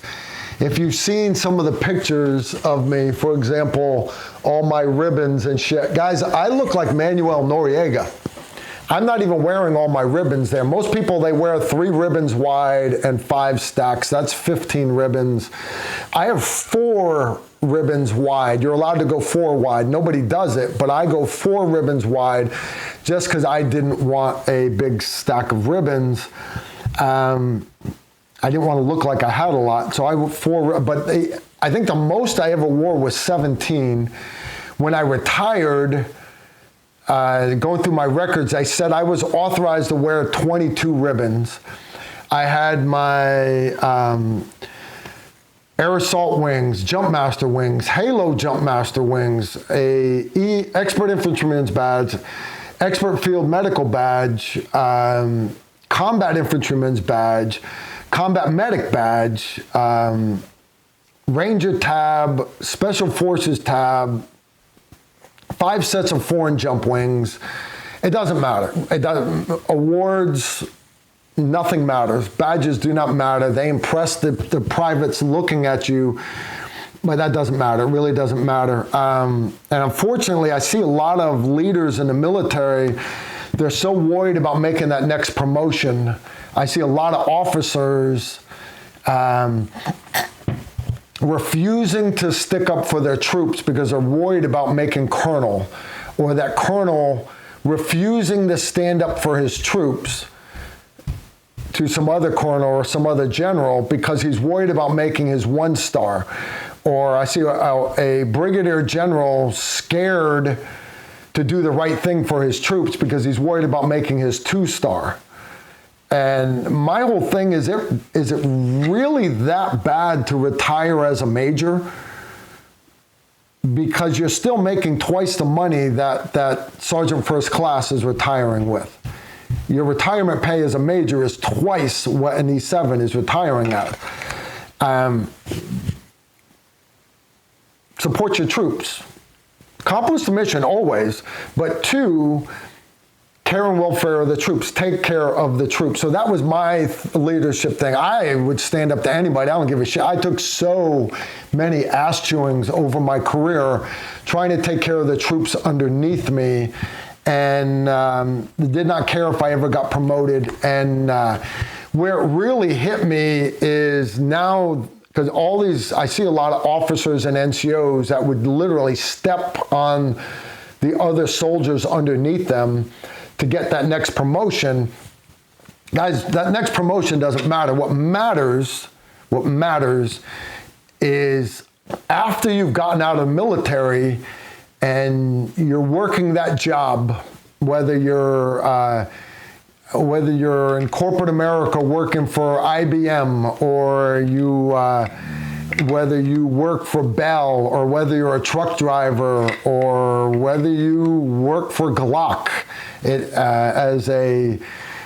If you've seen some of the pictures of me, for example, all my ribbons and shit, guys, I look like Manuel Noriega. I'm not even wearing all my ribbons there. Most people, they wear 3 ribbons wide and 5 stacks. That's 15 ribbons. I have 4 ribbons wide. You're allowed to go 4 wide. Nobody does it, but I go 4 ribbons wide just because I didn't want a big stack of ribbons. I didn't want to look like I had a lot, so I think the most I ever wore was 17. When I retired, going through my records, I said I was authorized to wear 22 ribbons. I had my Air Assault wings, Jumpmaster wings, Halo Jumpmaster wings, Expert Infantryman's badge, Expert Field Medical badge, Combat Infantryman's badge, Combat Medic badge, Ranger tab, Special Forces tab, 5 sets of foreign jump wings. It doesn't matter. Awards, nothing matters. Badges do not matter. They impress the privates looking at you, but that doesn't matter. It really doesn't matter. And unfortunately, I see a lot of leaders in the military, they're so worried about making that next promotion. I see a lot of officers refusing to stick up for their troops because they're worried about making colonel, or that colonel refusing to stand up for his troops to some other colonel or some other general because he's worried about making his 1-star. Or I see a brigadier general scared to do the right thing for his troops because he's worried about making his 2-star. And my whole thing is it really that bad to retire as a major? Because you're still making twice the money that Sergeant First Class is retiring with. Your retirement pay as a major is twice what an E7 is retiring at. Support your troops. Accomplish the mission always, but 2, care and welfare of the troops. Take care of the troops. So that was my leadership thing. I would stand up to anybody. I don't give a shit. I took so many ass chewings over my career trying to take care of the troops underneath me, and did not care if I ever got promoted. And where it really hit me is now, because I see a lot of officers and NCOs that would literally step on the other soldiers underneath them to get that next promotion. Guys, that next promotion doesn't matter. What matters is after you've gotten out of the military and you're working that job, whether you're in corporate America working for IBM, or whether you work for Bell, or whether you're a truck driver, or whether you work for Glock as a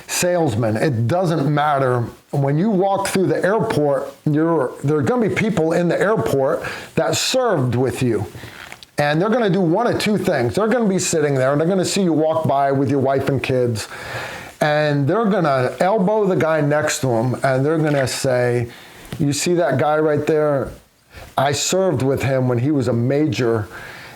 salesman, it doesn't matter. When you walk through the airport, there are going to be people in the airport that served with you. And they're going to do one of 2 things. They're going to be sitting there, and they're going to see you walk by with your wife and kids, and they're going to elbow the guy next to them, and they're going to say, "You see that guy right there? I served with him when he was a major,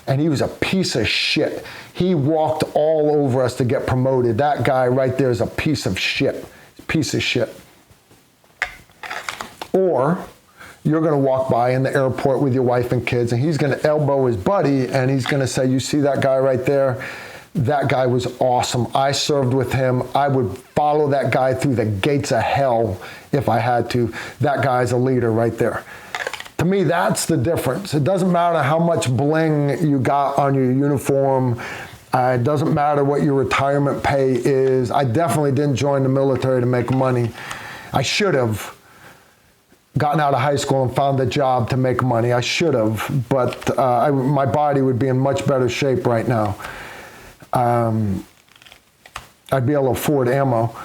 and he was a piece of shit. He walked all over us to get promoted. That guy right there is a piece of shit. Piece of shit." Or you're going to walk by in the airport with your wife and kids, and he's going to elbow his buddy, and he's going to say, "You see that guy right there? That guy was awesome. I served with him. I would follow that guy through the gates of hell if I had to. That guy's a leader right there." To me, that's the difference. It doesn't matter how much bling you got on your uniform. It doesn't matter what your retirement pay is. I definitely didn't join the military to make money. I should have gotten out of high school and found a job to make money. I should have, but my body would be in much better shape right now. I'd be able to afford ammo.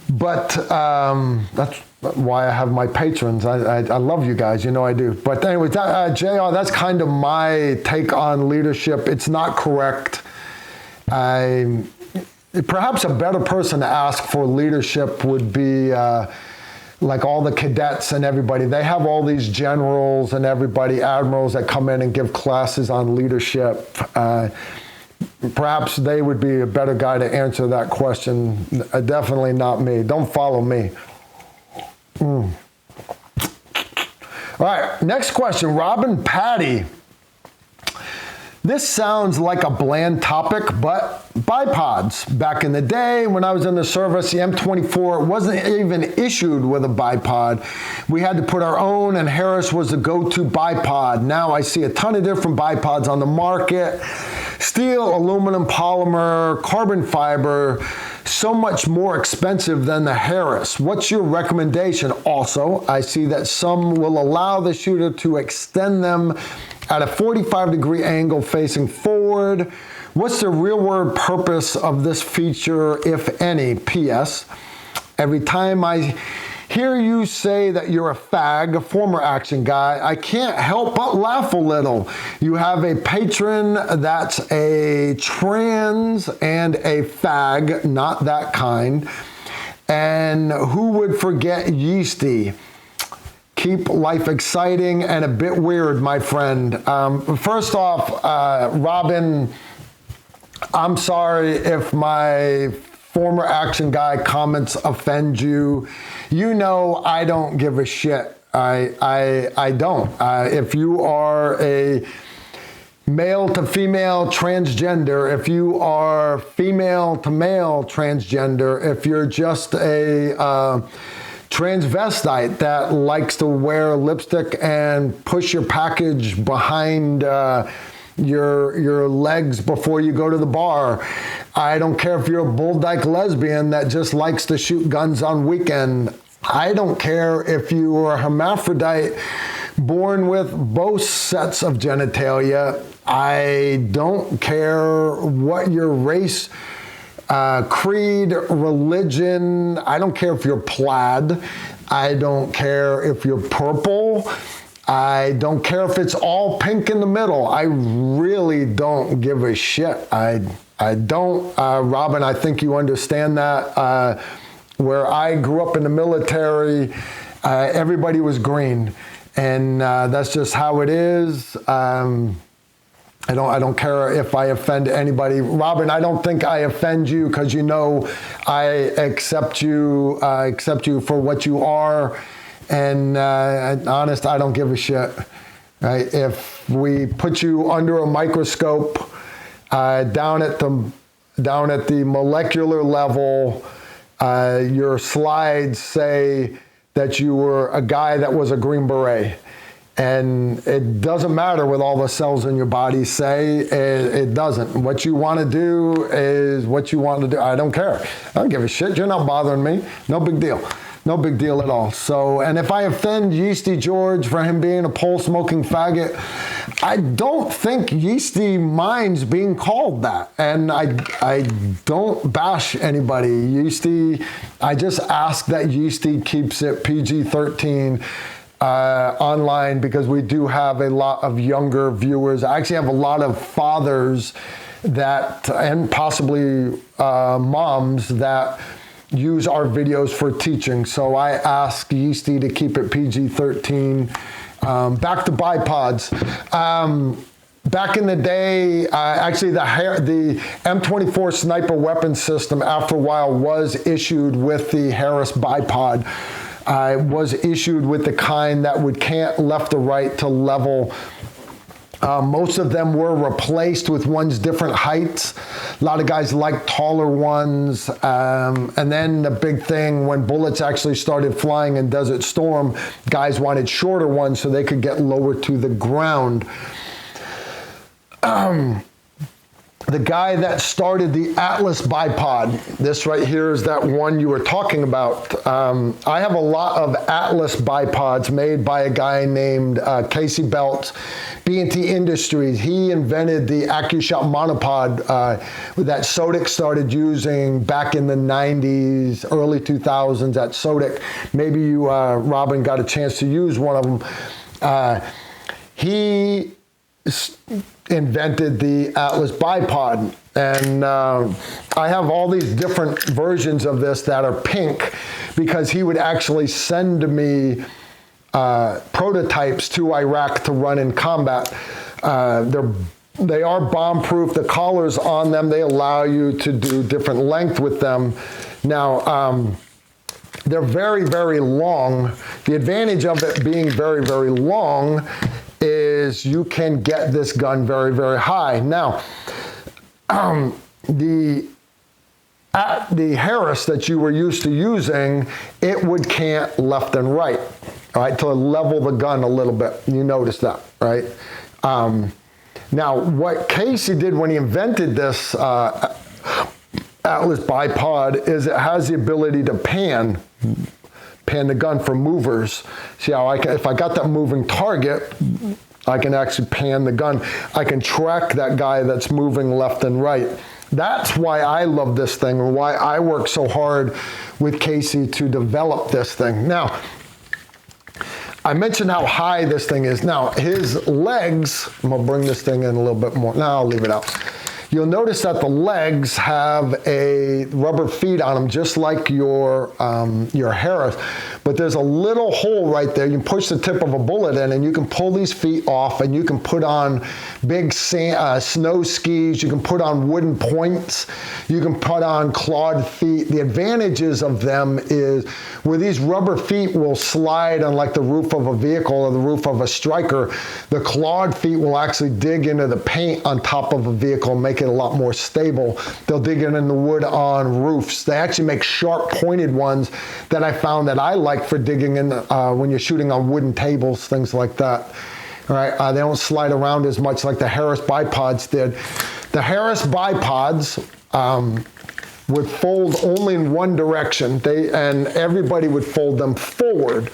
But that's why I have my patrons. I love you guys, you know I do. But anyway, JR, that's kind of my take on leadership. It's not correct. Perhaps a better person to ask for leadership would be like all the cadets and everybody. They have all these generals and everybody, admirals that come in and give classes on leadership. Perhaps they would be a better guy to answer that question. Definitely not me. Don't follow me. All right, next question. Robin Patty. This sounds like a bland topic, but bipods. Back in the day when I was in the service, the M24 wasn't even issued with a bipod. We had to put our own, and Harris was the go-to bipod. Now I see a ton of different bipods on the market. Steel, aluminum, polymer, carbon fiber, so much more expensive than the Harris. What's your recommendation? Also, I see that some will allow the shooter to extend them at a 45-degree angle facing forward. What's the real-world purpose of this feature, if any? P.S. Every time I hear you say that you're a fag, a former action guy, I can't help but laugh a little. You have a patron that's a trans and a fag, not that kind. And who would forget Yeasty? Keep life exciting and a bit weird, my friend. First off, Robin, I'm sorry if my former action guy comments offend you. You know I don't give a shit. I don't. If you are a male to female transgender, if you are female to male transgender, if you're just a transvestite that likes to wear lipstick and push your package behind your legs before you go to the bar. I don't care if you're a bull dyke lesbian that just likes to shoot guns on weekend. I don't care if you are a hermaphrodite born with both sets of genitalia. I don't care what your race, creed, religion. I don't care if you're plaid. I don't care if you're purple. I don't care if it's all pink in the middle. I really don't give a shit. I don't. Robin, I think you understand that. Where I grew up in the military, everybody was green. And that's just how it is. I don't care if I offend anybody. Robin, I don't think I offend you because you know I accept you for what you are. And honest, I don't give a shit. Right? If we put you under a microscope down at the molecular level, your slides say that you were a guy that was a Green Beret. And it doesn't matter what all the cells in your body say. It doesn't. What you want to do is what you want to do. I don't care. I don't give a shit. You're not bothering me. No big deal. No big deal at all. So, and if I offend Yeasty George for him being a pole-smoking faggot, I don't think Yeasty minds being called that. And I don't bash anybody. Yeasty, I just ask that Yeasty keeps it PG-13 online because we do have a lot of younger viewers. I actually have a lot of fathers that, and possibly moms that use our videos for teaching. So I ask Yeasty to keep it PG-13. Back to bipods. Back in the day, actually the M24 sniper weapon system after a while was issued with the Harris bipod. Was issued with the kind that would cant left or right to level. Most of them were replaced with ones different heights. A lot of guys liked taller ones. And then the big thing, when bullets actually started flying in Desert Storm, guys wanted shorter ones so they could get lower to the ground. The guy that started the Atlas bipod, this right here is that one you were talking about. I have a lot of Atlas bipods made by a guy named Casey Belt, B&T Industries. He invented the AccuShot monopod that Sodic started using back in the 90s, early 2000s at Sodic. Maybe you, Robin, got a chance to use one of them. He invented the Atlas bipod, and I have all these different versions of this that are pink because he would actually send me prototypes to Iraq to run in combat. They are bomb-proof. The collars on them, they allow you to do different length with them. Now, they're very, very long. The advantage of it being very, very long is you can get this gun very, very high. Now, the Harris that you were used to using, it would cant left and right, right, to level the gun a little bit. You notice that, right? Now, what Casey did when he invented this Atlas bipod is it has the ability to pan the gun for movers. See how if I got that moving target, I can actually pan the gun. I can track that guy that's moving left and right. That's why I love this thing and why I work so hard with Casey to develop this thing. Now, I mentioned how high this thing is. Now, his legs, I'm gonna bring this thing in a little bit more. Now I'll leave it out. You'll notice that the legs have a rubber feet on them, just like your Harris. But there's a little hole right there. You can push the tip of a bullet in, and you can pull these feet off, and you can put on big snow skis. You can put on wooden points. You can put on clawed feet. The advantages of them is where these rubber feet will slide on like the roof of a vehicle or the roof of a striker, the clawed feet will actually dig into the paint on top of a vehicle and make it a lot more stable. They'll dig in the wood on roofs. They actually make sharp pointed ones that I found that I like for digging in when you're shooting on wooden tables, things like that. All right, they don't slide around as much like the Harris bipods did. The Harris bipods would fold only in one direction, and everybody would fold them forward.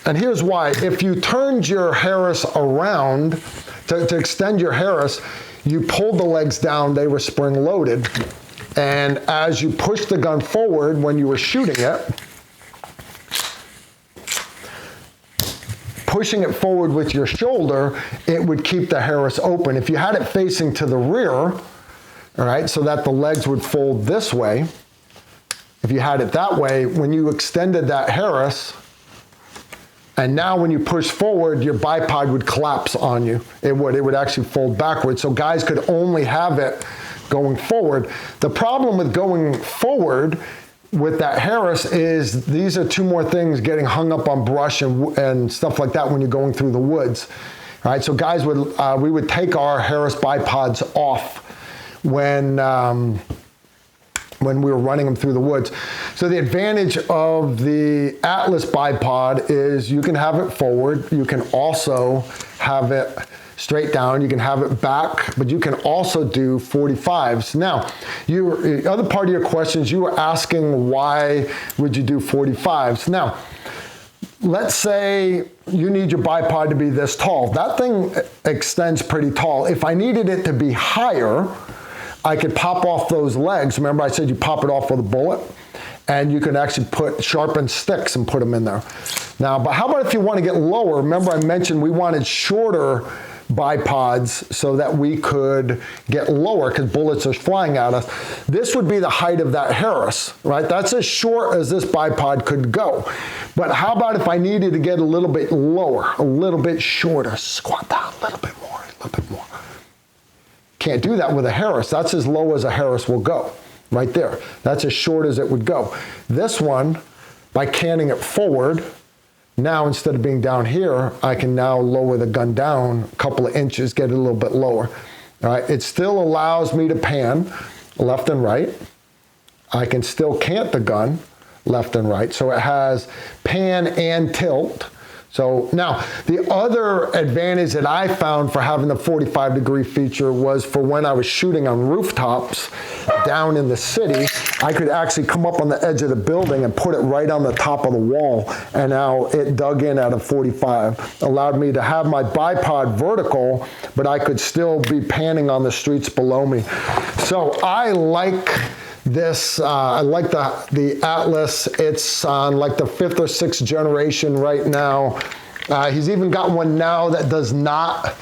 And here's why. If you turned your Harris around to extend your Harris, you pulled the legs down, they were spring loaded. And as you pushed the gun forward when you were shooting it, pushing it forward with your shoulder, it would keep the Harris open. If you had it facing to the rear, all right, so that the legs would fold this way, if you had it that way, when you extended that Harris, and now when you push forward, your bipod would collapse on you. It would actually fold backwards. So guys could only have it going forward. The problem with going forward with that Harris is these are two more things getting hung up on brush and stuff like that when you're going through the woods. All right, so guys we would take our Harris bipods off when we were running them through the woods. So the advantage of the Atlas bipod is you can have it forward. You can also have it straight down. You can have it back, but you can also do 45s. Now, the other part of your questions, you were asking why would you do 45s? Now, let's say you need your bipod to be this tall. That thing extends pretty tall. If I needed it to be higher, I could pop off those legs. Remember I said you pop it off with a bullet? And you can actually put sharpened sticks and put them in there. Now, but how about if you want to get lower? Remember I mentioned we wanted shorter bipods so that we could get lower because bullets are flying at us. This would be the height of that Harris, right? That's as short as this bipod could go. But how about if I needed to get a little bit lower, a little bit shorter, squat down a little bit more, a little bit more. Can't do that with a Harris. That's as low as a Harris will go, right there. That's as short as it would go. This one, by canting it forward, now instead of being down here, I can now lower the gun down a couple of inches, get it a little bit lower. All right, it still allows me to pan left and right. I can still cant the gun left and right. So it has pan and tilt. So now, the other advantage that I found for having the 45-degree feature was for when I was shooting on rooftops down in the city, I could actually come up on the edge of the building and put it right on the top of the wall, and now it dug in at a 45. Allowed me to have my bipod vertical, but I could still be panning on the streets below me. So I like this, I like the Atlas. It's on like the 5th or 6th generation right now. He's even got one now that does not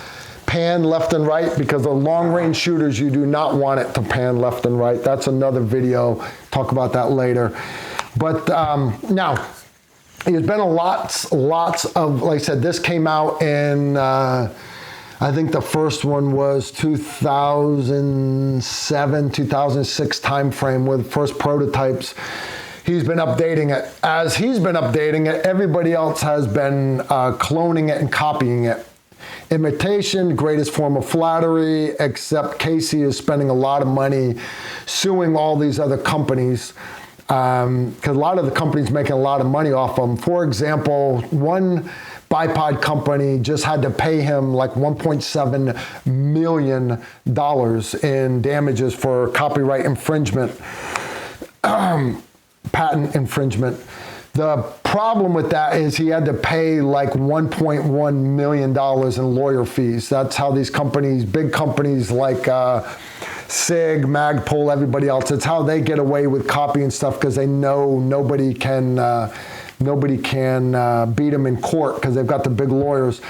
pan left and right because the long-range shooters, you do not want it to pan left and right. That's another video. Talk about that later. But now, there's been lots of, like I said, this came out in, I think the first one was 2007, 2006 timeframe with first prototypes. He's been updating it. As he's been updating it, everybody else has been cloning it and copying it. imitation, greatest form of flattery, except Casey is spending a lot of money suing all these other companies because a lot of the companies making a lot of money off them. For example, one bipod company just had to pay him like $1.7 million in damages for copyright infringement, patent infringement. The problem with that is he had to pay like $1.1 million in lawyer fees. That's how these companies, big companies like SIG, Magpul, everybody else, it's how they get away with copying stuff because they know nobody can beat them in court because they've got the big lawyers.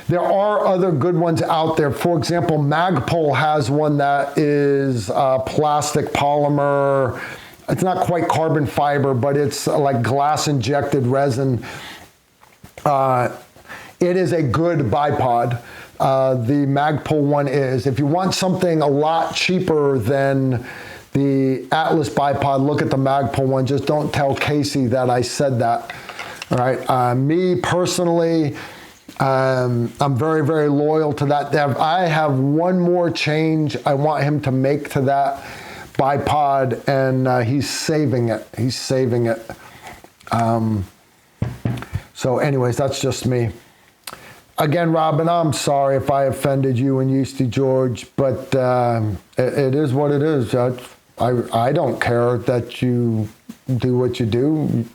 There are other good ones out there. For example, Magpul has one that is plastic polymer. It's not quite carbon fiber, but it's like glass injected resin. It is a good bipod. The Magpul one is. If you want something a lot cheaper than the Atlas bipod, look at the Magpul one. Just don't tell Casey that I said that. All right. Me personally, I'm very, very loyal to that. I have one more change I want him to make to that bipod, and he's saving it. He's saving it. So anyways, that's just me. Again, Robin, I'm sorry if I offended you and Yeasty George, but it is what it is. I don't care that you do what you do.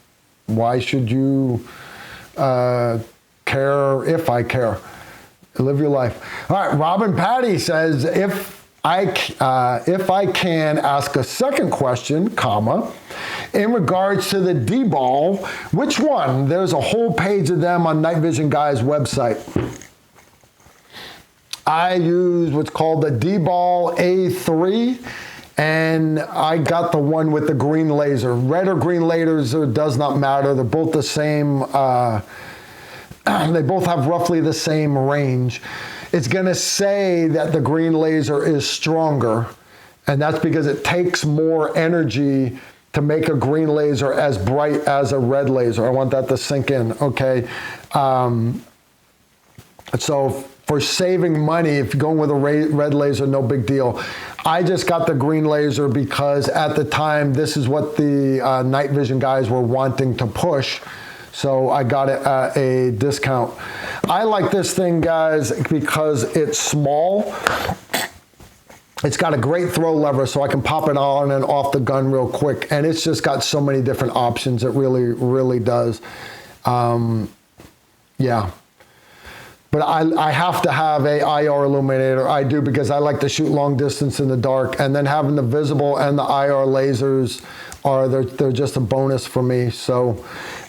Why should you care if I care? Live your life. All right, Robin Patty says, if I can ask a second question, comma, in regards to the D-ball, which one? There's a whole page of them on Night Vision Guy's website. I use what's called the D-ball A3, and I got the one with the green laser. Red or green laser does not matter. They're both the same. They both have roughly the same range. It's going to say that the green laser is stronger, and that's because it takes more energy to make a green laser as bright as a red laser. I want that to sink in, okay? So for saving money, if you're going with a red laser, no big deal. I just got the green laser because at the time, this is what the Night Vision guys were wanting to push. So I got it at a discount. I like this thing, guys, because it's small. It's got a great throw lever, so I can pop it on and off the gun real quick. And it's just got so many different options. It really, really does. Yeah. But I have to have a IR illuminator. I do, because I like to shoot long distance in the dark. And then having the visible and the IR lasers they're just a bonus for me. So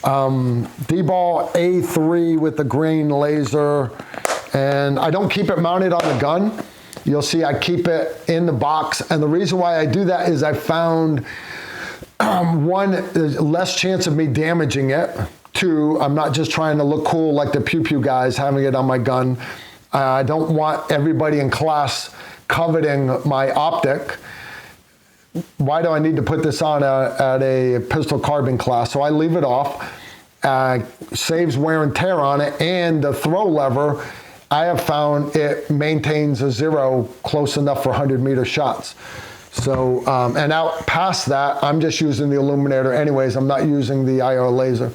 D-ball A3 with the green laser. And I don't keep it mounted on the gun. You'll see I keep it in the box. And the reason why I do that is I found, one, there's less chance of me damaging it. Two, I'm not just trying to look cool like the Pew Pew guys having it on my gun. I don't want everybody in class coveting my optic. Why do I need to put this on at a pistol carbine class? So I leave it off. Saves wear and tear on it. And the throw lever, I have found it maintains a zero close enough for 100-meter shots. So, and out past that, I'm just using the illuminator anyways. I'm not using the IR laser.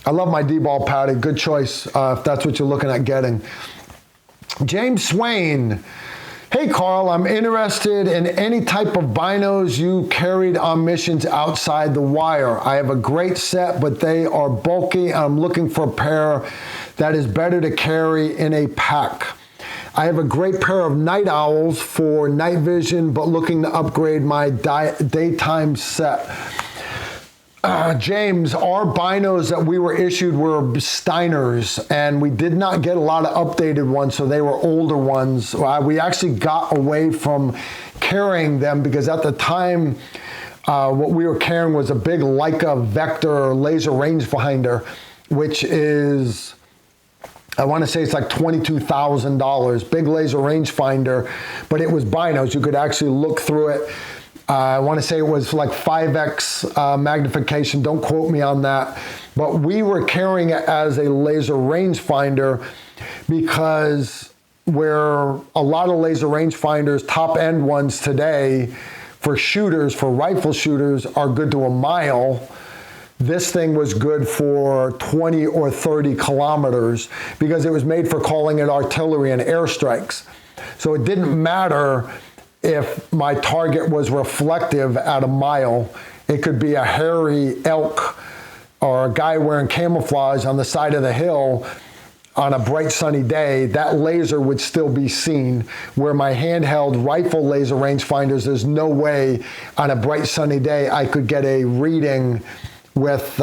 I love my D-ball, Patty. Good choice if that's what you're looking at getting. James Swain. Hey, Carl, I'm interested in any type of binos you carried on missions outside the wire. I have a great set, but they are bulky. I'm looking for a pair that is better to carry in a pack. I have a great pair of Night Owls for night vision, but looking to upgrade my daytime set. James, our binos that we were issued were Steiners, and we did not get a lot of updated ones, so they were older ones. We actually got away from carrying them because at the time, what we were carrying was a big Leica Vector laser rangefinder, which is, I want to say it's like $22,000, big laser rangefinder, but it was binos. You could actually look through it. I want to say it was like 5x magnification. Don't quote me on that. but we were carrying it as a laser rangefinder because where a lot of laser rangefinders, top end ones today, for shooters, for rifle shooters, are good to a mile. This thing was good for 20 or 30 kilometers because it was made for calling it artillery and airstrikes. So it didn't matter if my target was reflective at a mile. It could be a hairy elk or a guy wearing camouflage on the side of the hill on a bright sunny day. That laser would still be seen. Where my handheld rifle laser rangefinders, there's no way on a bright sunny day I could get a reading with,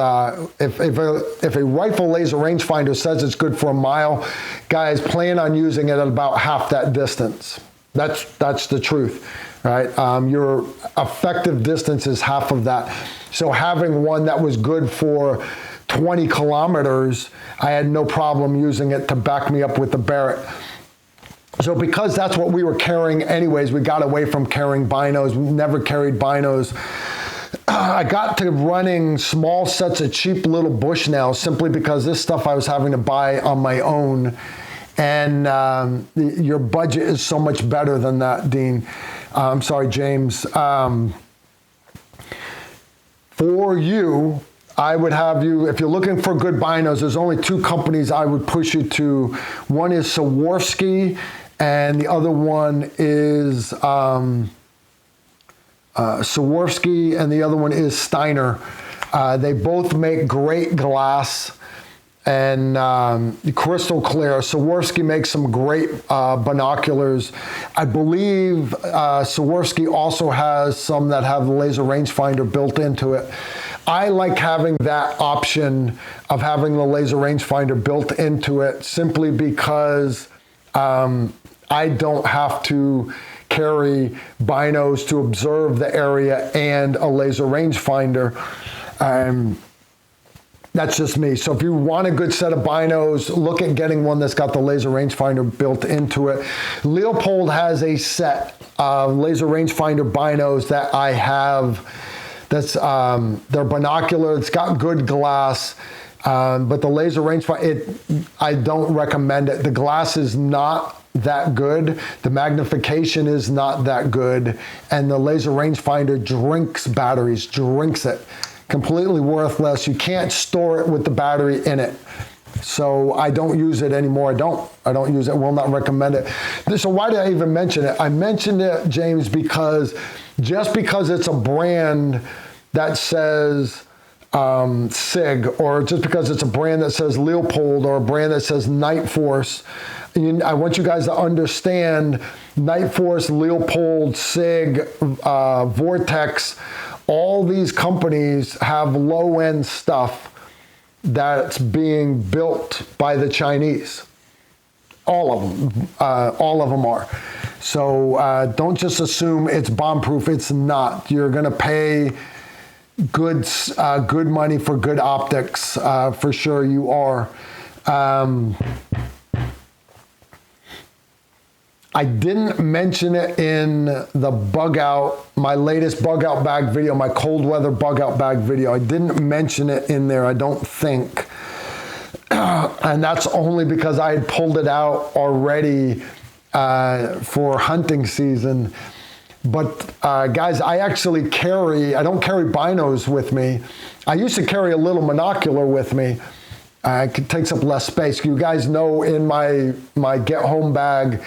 if a rifle laser rangefinder says it's good for a mile, guys, plan on using it at about half that distance. That's the truth, right? Your effective distance is half of that. So having one that was good for 20 kilometers, I had no problem using it to back me up with the Barrett. So because that's what we were carrying anyways, we got away from carrying binos. We never carried binos. I got to running small sets of cheap little Bushnells simply because this stuff I was having to buy on my own. And your budget is so much better than that, Dean. I'm sorry, James. For you, I would have you, if you're looking for good binos, there's only two companies I would push you to. One is Swarovski, and the other one is Swarovski, and the other one is Steiner. They both make great glass and crystal clear. Swarovski makes some great binoculars. I believe Swarovski also has some that have the laser rangefinder built into it. I like having that option of having the laser rangefinder built into it simply because I don't have to carry binos to observe the area and a laser rangefinder. That's just me. So if you want a good set of binos, look at getting one that's got the laser rangefinder built into it. Leupold has a set of laser rangefinder binos that I have. That's they're binocular. It's got good glass, but the laser rangefinder, I don't recommend it. The glass is not that good. The magnification is not that good, and the laser rangefinder drinks batteries. Drinks it. Completely worthless. You can't store it with the battery in it. So I don't use it anymore. I don't use it. Will not recommend it. So why did I even mention it? I mentioned it, James, because just because it's a brand that says SIG, or just because it's a brand that says Leupold, or a brand that says Nightforce, I want you guys to understand Nightforce, Leupold, SIG, Vortex, all these companies have low-end stuff that's being built by the Chinese. All of them are. So don't just assume it's bomb-proof. It's not. You're going to pay good money for good optics. For sure you are. I didn't mention it in the bug out, my latest bug out bag video, my cold weather bug out bag video. I didn't mention it in there, I don't think. And that's only because I had pulled it out already for hunting season. But guys, I actually I don't carry binos with me. I used to carry a little monocular with me. It takes up less space. You guys know in my get home bag,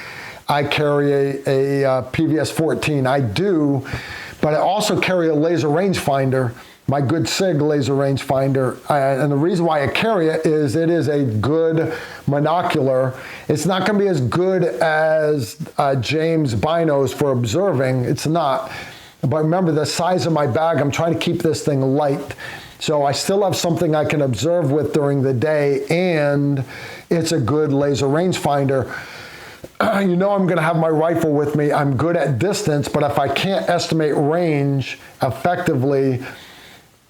I carry a PVS 14. I do, but I also carry a laser rangefinder, my good SIG laser rangefinder. And the reason why I carry it is a good monocular. It's not going to be as good as James binos for observing. It's not. But remember the size of my bag, I'm trying to keep this thing light. So I still have something I can observe with during the day, and it's a good laser rangefinder. You know I'm going to have my rifle with me. I'm good at distance, but if I can't estimate range effectively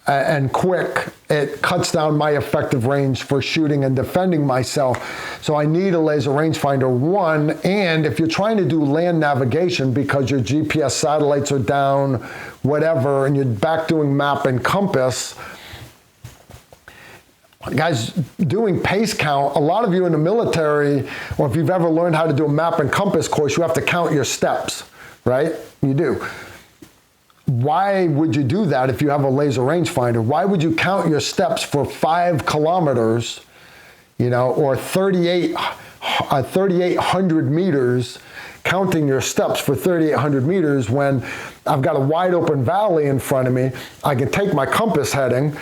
and quick, it cuts down my effective range for shooting and defending myself. So I need a laser rangefinder, one, and if you're trying to do land navigation because your GPS satellites are down, whatever, and you're back doing map and compass, guys, doing pace count, a lot of you in the military, or if you've ever learned how to do a map and compass course, you have to count your steps, right? You do. Why would you do that if you have a laser rangefinder? Why would you count your steps for 5 kilometers, or 3,800 meters, counting your steps for 3,800 meters when I've got a wide open valley in front of me? I can take my compass heading,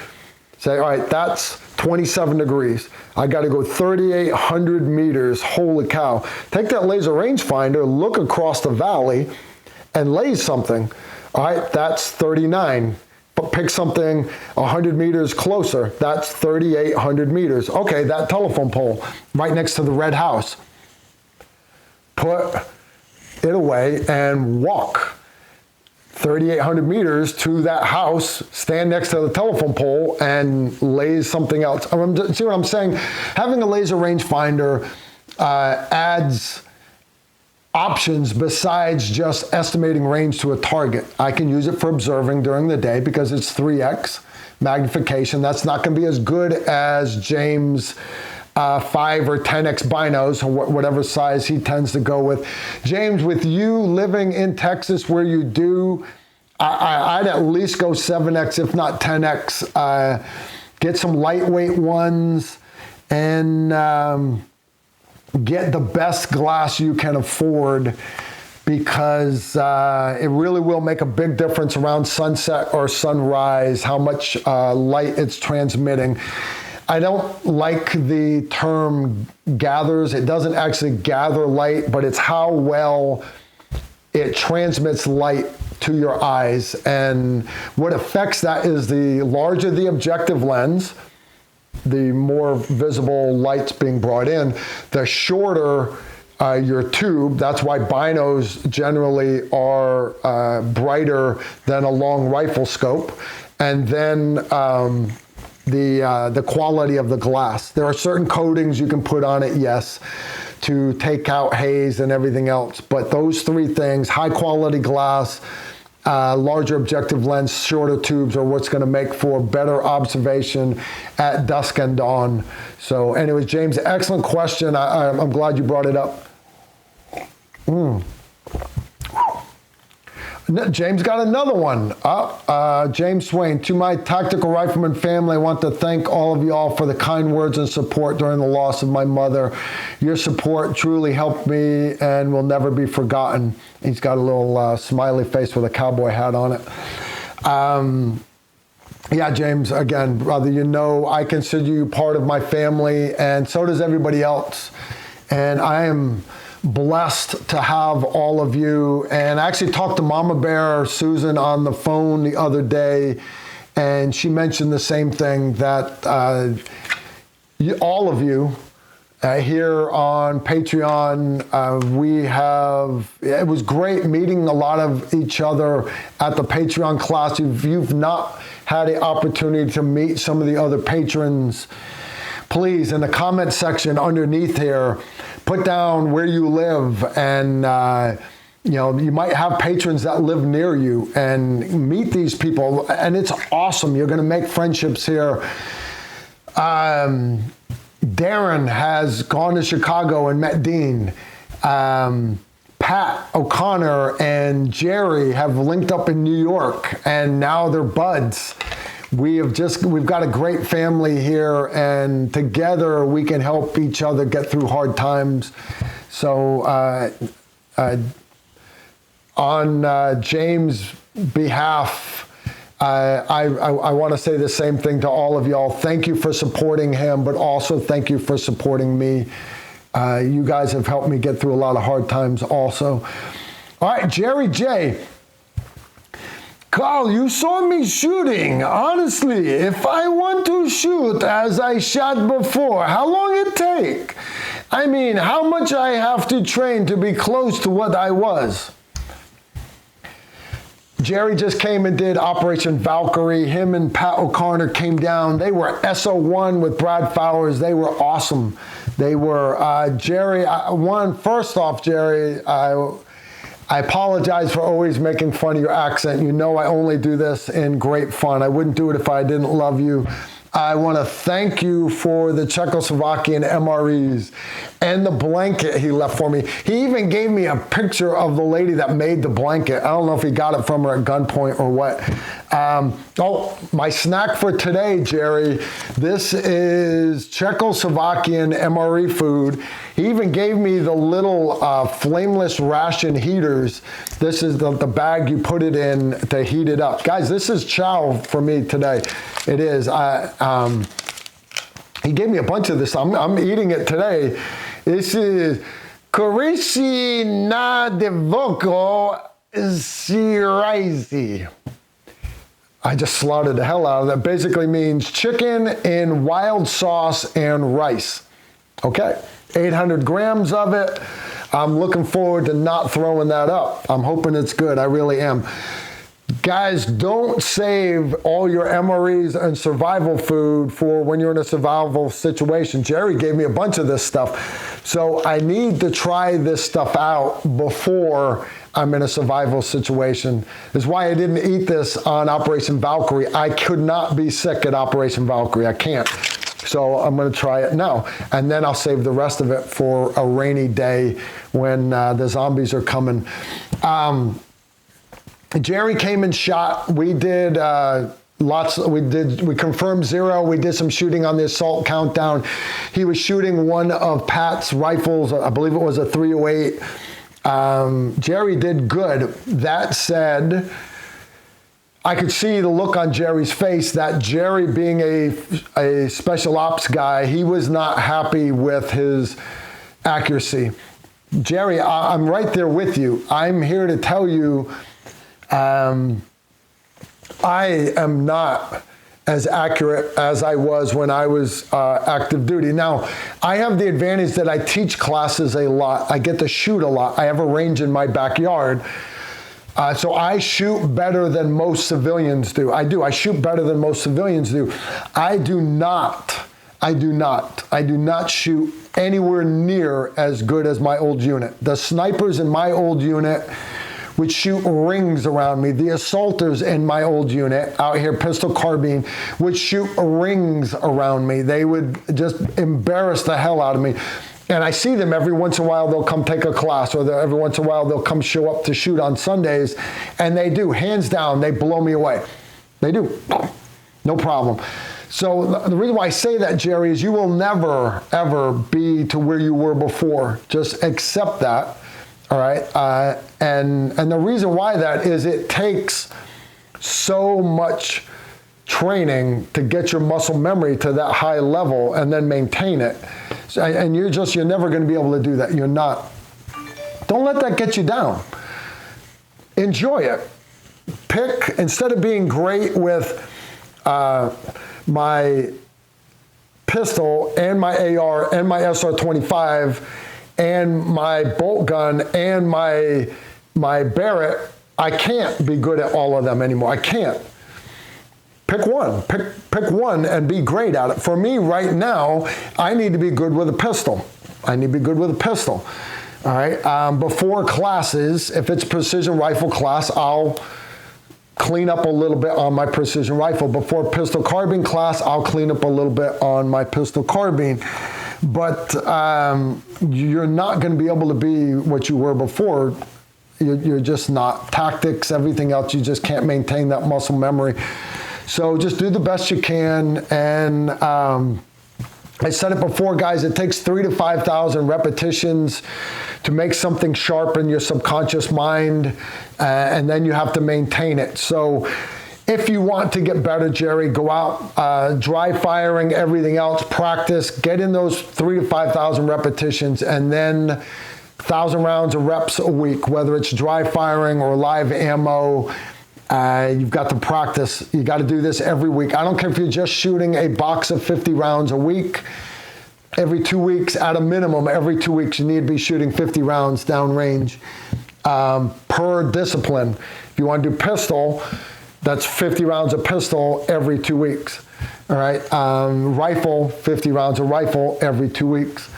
say, all right, that's 27 degrees. I got to go 3,800 meters. Holy cow. Take that laser rangefinder, look across the valley, and laze something. All right, that's 39. But pick something 100 meters closer. That's 3,800 meters. Okay, that telephone pole right next to the red house. Put it away and walk 3,800 meters to that house, stand next to the telephone pole, and laze something else. See what I'm saying? Having a laser rangefinder adds options besides just estimating range to a target. I can use it for observing during the day because it's 3x magnification. That's not going to be as good as James' 5 or 10x binos, or whatever size he tends to go with. James, with you living in Texas where you do, I'd at least go 7x, if not 10x. Get some lightweight ones and get the best glass you can afford, because it really will make a big difference around sunset or sunrise, how much light it's transmitting. I don't like the term gathers. It doesn't actually gather light, but it's how well it transmits light to your eyes. And what affects that is the larger the objective lens, the more visible light's being brought in, the shorter your tube. That's why binos generally are brighter than a long rifle scope. And then the quality of the glass. There are certain coatings you can put on it, yes, to take out haze and everything else. But those 3 things, high quality glass, larger objective lens, shorter tubes, are what's going to make for better observation at dusk and dawn. So anyways, James, excellent question. I'm glad you brought it up. James got another one. James Swain, to my tactical rifleman family, I want to thank all of y'all for the kind words and support during the loss of my mother. Your support truly helped me and will never be forgotten. He's got a little smiley face with a cowboy hat on it. Yeah, James, again, brother, I consider you part of my family, and so does everybody else. And I am blessed to have all of you. And I actually talked to Mama Bear Susan on the phone the other day, and she mentioned the same thing, that all of you here on Patreon, it was great meeting a lot of each other at the Patreon class. If you've not had the opportunity to meet some of the other patrons, please, in the comment section underneath here, put down where you live, and you might have patrons that live near you, and meet these people, and it's awesome. You're going to make friendships here. Darren has gone to Chicago and met Dean. Pat O'Connor and Jerry have linked up in New York, and now they're buds. We've got a great family here, and together we can help each other get through hard times. So on James' behalf, I want to say the same thing to all of y'all. Thank you for supporting him, but also thank you for supporting me. You guys have helped me get through a lot of hard times also. All right, Jerry J. Carl, you saw me shooting. Honestly, if I want to shoot as I shot before, how long it take? I mean, how much I have to train to be close to what I was? Jerry just came and did Operation Valkyrie. Him and Pat O'Connor came down. They were SO1 with Brad Fowers. They were awesome. They were, Jerry, first off, Jerry, I apologize for always making fun of your accent. You know I only do this in great fun. I wouldn't do it if I didn't love you. I want to thank you for the Czechoslovakian MREs and the blanket he left for me. He even gave me a picture of the lady that made the blanket. I don't know if he got it from her at gunpoint or what. My snack for today, Jerry, this is Czechoslovakian MRE food. He even gave me the little flameless ration heaters. This is the bag you put it in to heat it up. Guys, this is chow for me today. It is. He gave me a bunch of this. I'm eating it today. This is Kurishi na devoko siraisi. I just slaughtered the hell out of that. Basically means chicken in wild sauce and rice. Okay, 800 grams of it. I'm looking forward to not throwing that up. I'm hoping it's good. I really am. Guys, don't save all your MREs and survival food for when you're in a survival situation. Jerry gave me a bunch of this stuff. So I need to try this stuff out before I'm in a survival situation. That's why I didn't eat this on Operation Valkyrie. I could not be sick at Operation Valkyrie. I can't. So I'm going to try it now. And then I'll save the rest of it for a rainy day when the zombies are coming. Jerry came and shot. We did we confirmed 0. We did some shooting on the assault countdown. He was shooting one of Pat's rifles. I believe it was a 308. Jerry did good. That said, I could see the look on Jerry's face that Jerry, being a special ops guy, he was not happy with his accuracy. Jerry, I'm right there with you. I'm here to tell you, I am not as accurate as I was when I was active duty. Now, I have the advantage that I teach classes a lot. I get to shoot a lot. I have a range in my backyard. So I shoot better than most civilians do. I shoot better than most civilians do. I do not shoot anywhere near as good as my old unit. The snipers in my old unit would shoot rings around me. The assaulters in my old unit out here, pistol carbine, would shoot rings around me. They would just embarrass the hell out of me. And I see them every once in a while. They'll come take a class, or every once in a while they'll come show up to shoot on Sundays. And they do, hands down, they blow me away. They do, no problem. So the reason why I say that, Jerry, is you will never, ever be to where you were before. Just accept that. All right, and the reason why that is it takes so much training to get your muscle memory to that high level and then maintain it. So, and you're never going to be able to do that. You're not. Don't let that get you down. Enjoy it. Pick, instead of being great with my pistol and my AR and my SR-25 and my bolt gun and my Barrett, I can't be good at all of them anymore. I can't. Pick one. Pick one and be great at it. For me right now, I need to be good with a pistol. All right. Before classes, if it's precision rifle class, I'll clean up a little bit on my precision rifle. Before pistol carbine class, I'll clean up a little bit on my pistol carbine. But you're not going to be able to be what you were before. You're just not. Tactics, everything else, you just can't maintain that muscle memory. So just do the best you can. And I said it before, guys, it takes 3,000 to 5,000 repetitions to make something sharp in your subconscious mind, and then you have to maintain it. So if you want to get better, Jerry, go out, dry firing, everything else, practice, get in those 3,000 to 5,000 repetitions, and then 1,000 rounds of reps a week, whether it's dry firing or live ammo. You've got to practice. You got to do this every week. I don't care if you're just shooting a box of 50 rounds a week. Every 2 weeks, at a minimum, every 2 weeks, you need to be shooting 50 rounds downrange per discipline. If you want to do pistol, that's 50 rounds of pistol every 2 weeks. All right. Rifle, 50 rounds of rifle every 2 weeks.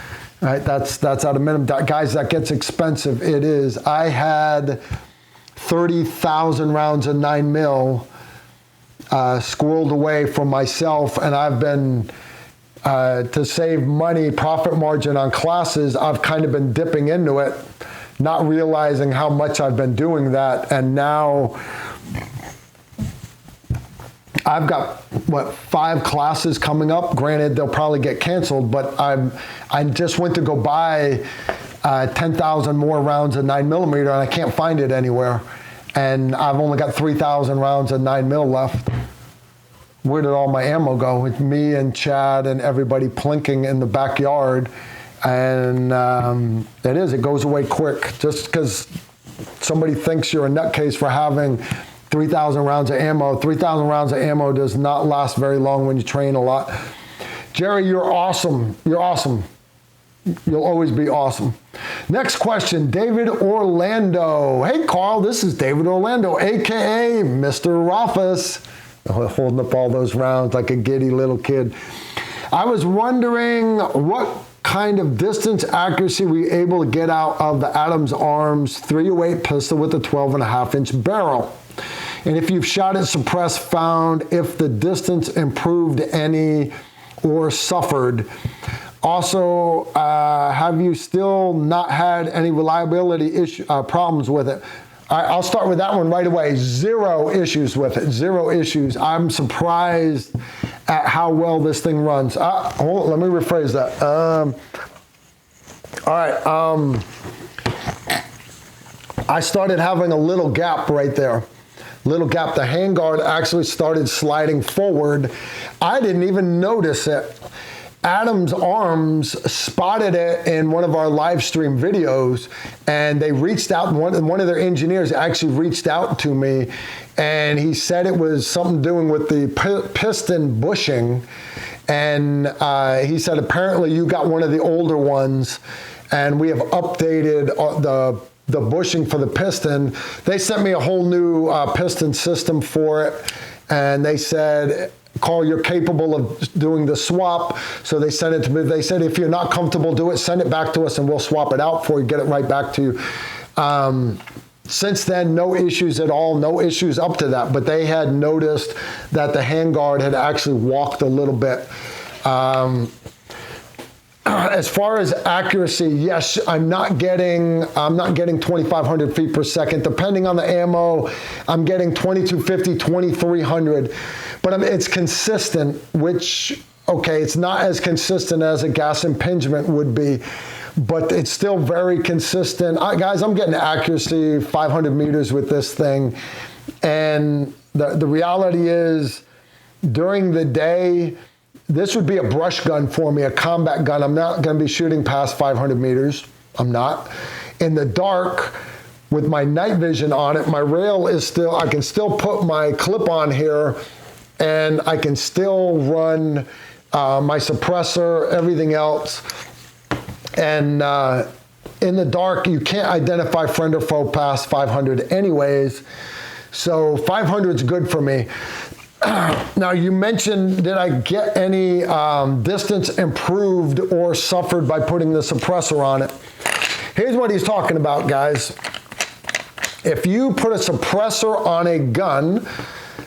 All right. That's at a minimum. Guys, that gets expensive. It is. I had 30,000 rounds of 9mm squirreled away for myself, and I've been, to save money, profit margin on classes, I've kind of been dipping into it, not realizing how much I've been doing that, and now I've got, 5 classes coming up. Granted, they'll probably get canceled, but I just went to go buy 10,000 more rounds of 9mm, and I can't find it anywhere. And I've only got 3,000 rounds of 9mm left. Where did all my ammo go? It's me and Chad and everybody plinking in the backyard. And it goes away quick. Just because somebody thinks you're a nutcase for having 3,000 rounds of ammo. 3,000 rounds of ammo does not last very long when you train a lot. Jerry, you're awesome. You're awesome. You'll always be awesome. Next question, David Orlando. Hey, Carl, this is David Orlando, a.k.a. Mr. Rofus. Holding up all those rounds like a giddy little kid. I was wondering what kind of distance accuracy were you able to get out of the Adams Arms 308 pistol with a 12.5-inch barrel? And if you've shot it suppressed, found if the distance improved any or suffered. Also, have you still not had any reliability problems with it? I'll start with that one right away. 0 issues with it. 0 issues. I'm surprised at how well this thing runs. Hold on, let me rephrase that. All right. I started having a little gap right there. Little gap. The handguard actually started sliding forward. I didn't even notice it. Adams Arms spotted it in one of our live stream videos, and they reached out. One of their engineers actually reached out to me, and he said it was something doing with the piston bushing. And he said, apparently you got one of the older ones, and we have updated the bushing for the piston. They sent me a whole new piston system for it, and they said, Carl, you're capable of doing the swap. So they sent it to me. They said, if you're not comfortable, do it, send it back to us and we'll swap it out for you, get it right back to you. Since then, no issues at all, no issues up to that. But they had noticed that the handguard had actually walked a little bit. As far as accuracy, yes, I'm not getting 2,500 feet per second. Depending on the ammo, I'm getting 2,250, 2,300. But it's consistent, which, okay, it's not as consistent as a gas impingement would be, but it's still very consistent. Guys, I'm getting accuracy 500 meters with this thing. And the reality is, during the day, this would be a brush gun for me, a combat gun. I'm not going to be shooting past 500 meters. I'm not. In the dark, with my night vision on it, my rail is still, I can still put my clip on here, and I can still run my suppressor, everything else. And in the dark, you can't identify friend or foe past 500 anyways. So 500 is good for me. Now, you mentioned, did I get any distance improved or suffered by putting the suppressor on it? Here's what he's talking about, guys. If you put a suppressor on a gun,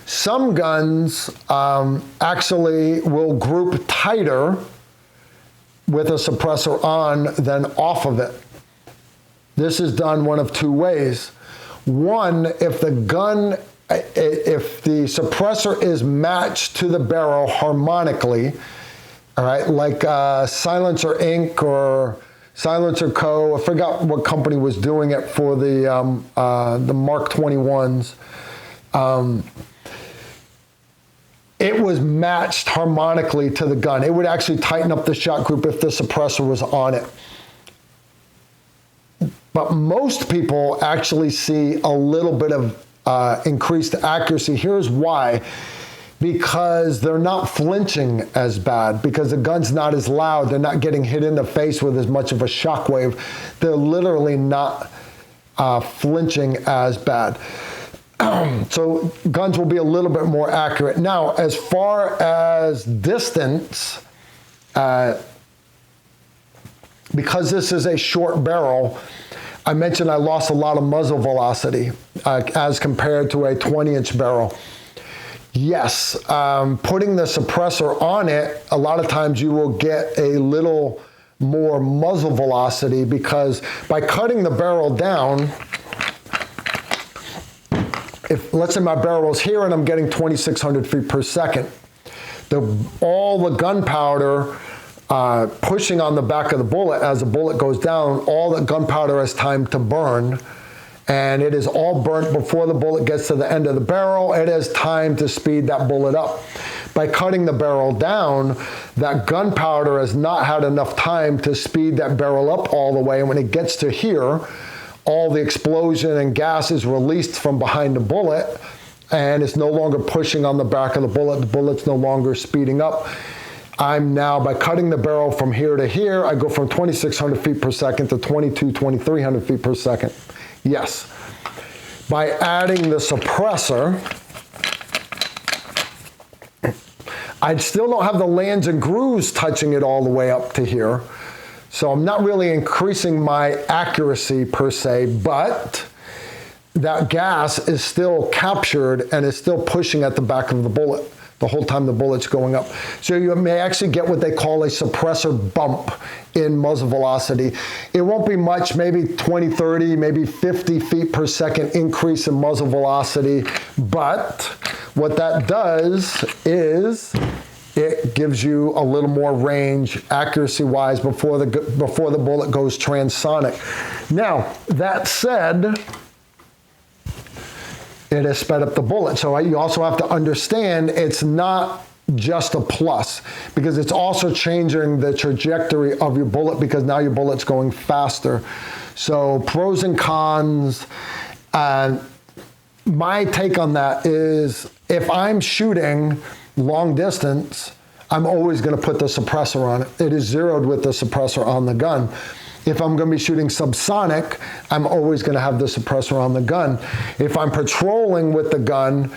some guns actually will group tighter with a suppressor on than off of it. This is done one of 2 ways. One, if the suppressor is matched to the barrel harmonically, all right, like Silencer Inc. or Silencer Co. I forgot what company was doing it for the Mark 21s. It was matched harmonically to the gun. It would actually tighten up the shot group if the suppressor was on it. But most people actually see a little bit of increased accuracy. Here's why. Because they're not flinching as bad, because the gun's not as loud. They're not getting hit in the face with as much of a shockwave. They're literally not flinching as bad. So guns will be a little bit more accurate. Now, as far as distance, because this is a short barrel, I mentioned I lost a lot of muzzle velocity as compared to a 20-inch barrel. Yes, putting the suppressor on it, a lot of times you will get a little more muzzle velocity, because by cutting the barrel down, if let's say my barrel is here and I'm getting 2,600 feet per second, all the gunpowder pushing on the back of the bullet, as the bullet goes down, all the gunpowder has time to burn, and it is all burnt before the bullet gets to the end of the barrel. It has time to speed that bullet up. By cutting the barrel down, that gunpowder has not had enough time to speed that barrel up all the way, and when it gets to here, all the explosion and gas is released from behind the bullet, and it's no longer pushing on the back of the bullet's no longer speeding up. I'm now, by cutting the barrel from here to here, I go from 2,600 feet per second to 2,300 feet per second. Yes. By adding the suppressor, I still don't have the lands and grooves touching it all the way up to here. So I'm not really increasing my accuracy per se, but that gas is still captured and is still pushing at the back of the bullet the whole time the bullet's going up. So you may actually get what they call a suppressor bump in muzzle velocity. It won't be much, maybe 20, 30, maybe 50 feet per second increase in muzzle velocity, but what that does is it gives you a little more range accuracy-wise before the bullet goes transonic. Now, that said, it has sped up the bullet. So you also have to understand it's not just a plus, because it's also changing the trajectory of your bullet, because now your bullet's going faster. So pros and cons. My take on that is, if I'm shooting long distance, I'm always going to put the suppressor on it. It is zeroed with the suppressor on the gun. If I'm going to be shooting subsonic, I'm always going to have the suppressor on the gun. If I'm patrolling with the gun,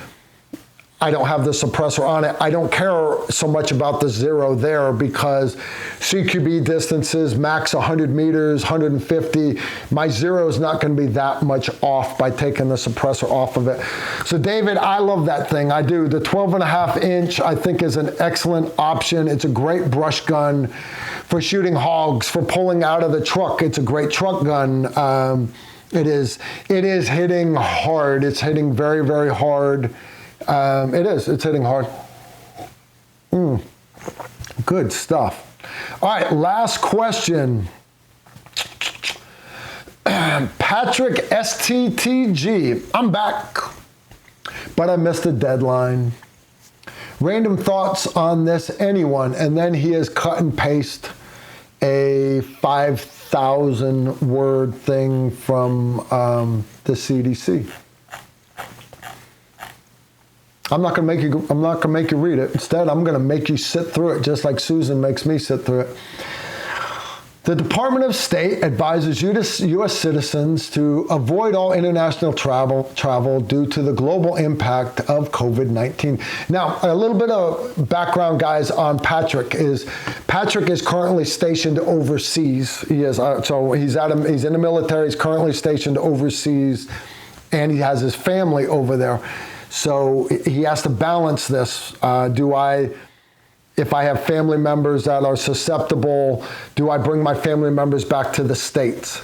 I don't have the suppressor on it. I don't care so much about the zero there, because CQB distances, max 100 meters, 150, my zero is not going to be that much off by taking the suppressor off of it. So David, I love that thing. I do. The 12.5 inch I think is an excellent option. It's a great brush gun for shooting hogs, for pulling out of the truck. It's a great truck gun. It is hitting hard. It's hitting very, very hard. It's hitting hard. Good stuff. All right, last question. Patrick STTG, I'm back, but I missed the deadline. Random thoughts on this, anyone? And then he has cut and paste a 5,000 word thing from the CDC. I'm not going to make you read it. Instead, I'm going to make you sit through it, just like Susan makes me sit through it. The Department of State advises U.S. citizens to avoid all international travel due to the global impact of COVID-19. Now, a little bit of background, guys, on Patrick is currently stationed overseas. He is so he's in the military. He's currently stationed overseas, and he has his family over there. So he has to balance this. If I have family members that are susceptible, do I bring my family members back to the States?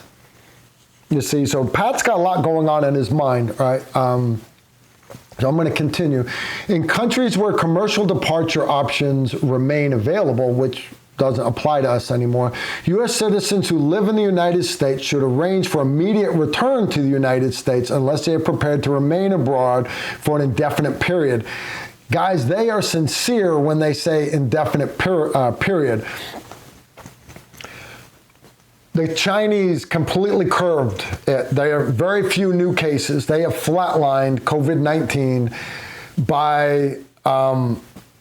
You see, so Pat's got a lot going on in his mind, right? So I'm going to continue. In countries where commercial departure options remain available, which doesn't apply to us anymore, U.S. citizens who live in the United States should arrange for immediate return to the United States unless they are prepared to remain abroad for an indefinite period. Guys, they are sincere when they say indefinite period. The Chinese completely curved it. There are very few new cases. They have flatlined COVID-19 by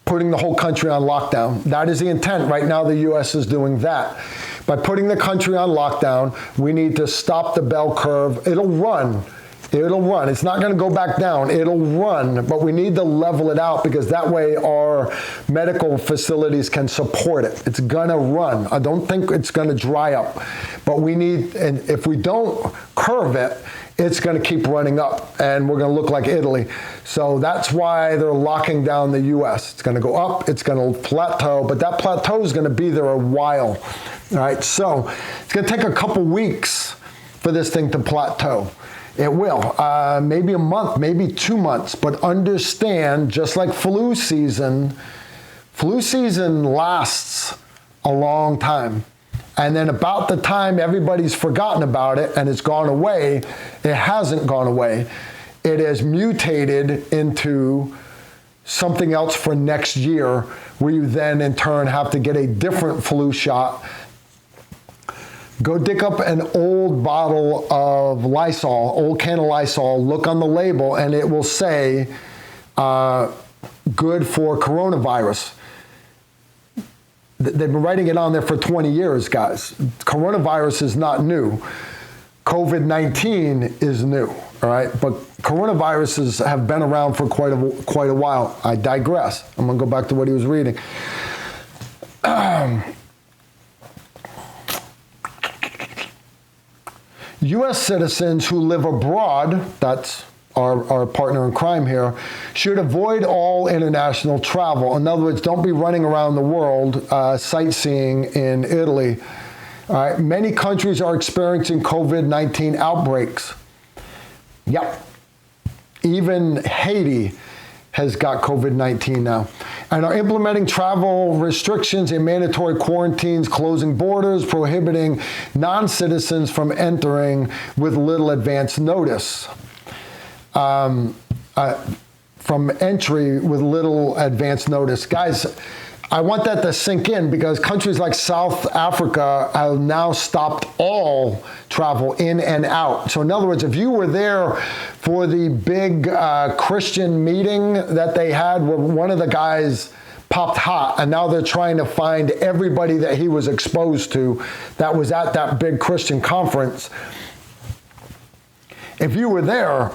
putting the whole country on lockdown. That is the intent. Right now, the U.S. is doing that. By putting the country on lockdown, we need to stop the bell curve. It'll run. It's not going to go back down. It'll run, but we need to level it out, because that way our medical facilities can support it. It's going to run. I don't think it's going to dry up, but we need, and if we don't curve it, it's going to keep running up, and we're going to look like Italy. So that's why they're locking down the U.S. It's going to go up, it's going to plateau, but that plateau is going to be there a while. All right, so it's going to take a couple weeks for this thing to plateau. It will. Maybe a month, maybe 2 months, but understand, just like flu season lasts a long time. And then about the time everybody's forgotten about it and it's gone away, it hasn't gone away. It has mutated into something else for next year, where you then in turn have to get a different flu shot. Go dig up an old bottle of Lysol, old can of Lysol, look on the label, and it will say, good for coronavirus. They've been writing it on there for 20 years, guys. Coronavirus is not new. COVID-19 is new, all right? But coronaviruses have been around for quite a while. I digress. I'm going to go back to what he was reading. U.S. citizens who live abroad, that's our partner in crime here, should avoid all international travel. In other words, don't be running around the world sightseeing in Italy. Many countries are experiencing COVID-19 outbreaks. Yep. Even Haiti has got COVID-19 now, and are implementing travel restrictions and mandatory quarantines, closing borders, prohibiting non-citizens from entering with little advance notice. From entry with little advance notice. Guys, I want that to sink in, because countries like South Africa have now stopped all travel in and out. So in other words, if you were there for the big Christian meeting that they had, where one of the guys popped hot, and now they're trying to find everybody that he was exposed to that was at that big Christian conference. If you were there,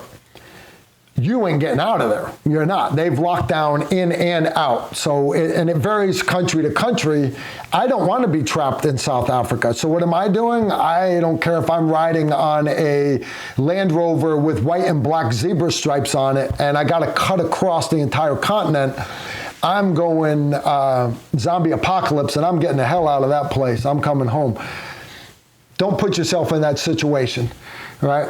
you ain't getting out of there. You're not. They've locked down in and out. So, and it varies country to country. I don't want to be trapped in South Africa. So what am I doing? I don't care if I'm riding on a Land Rover with white and black zebra stripes on it, and I got to cut across the entire continent. I'm going zombie apocalypse, and I'm getting the hell out of that place. I'm coming home. Don't put yourself in that situation, right?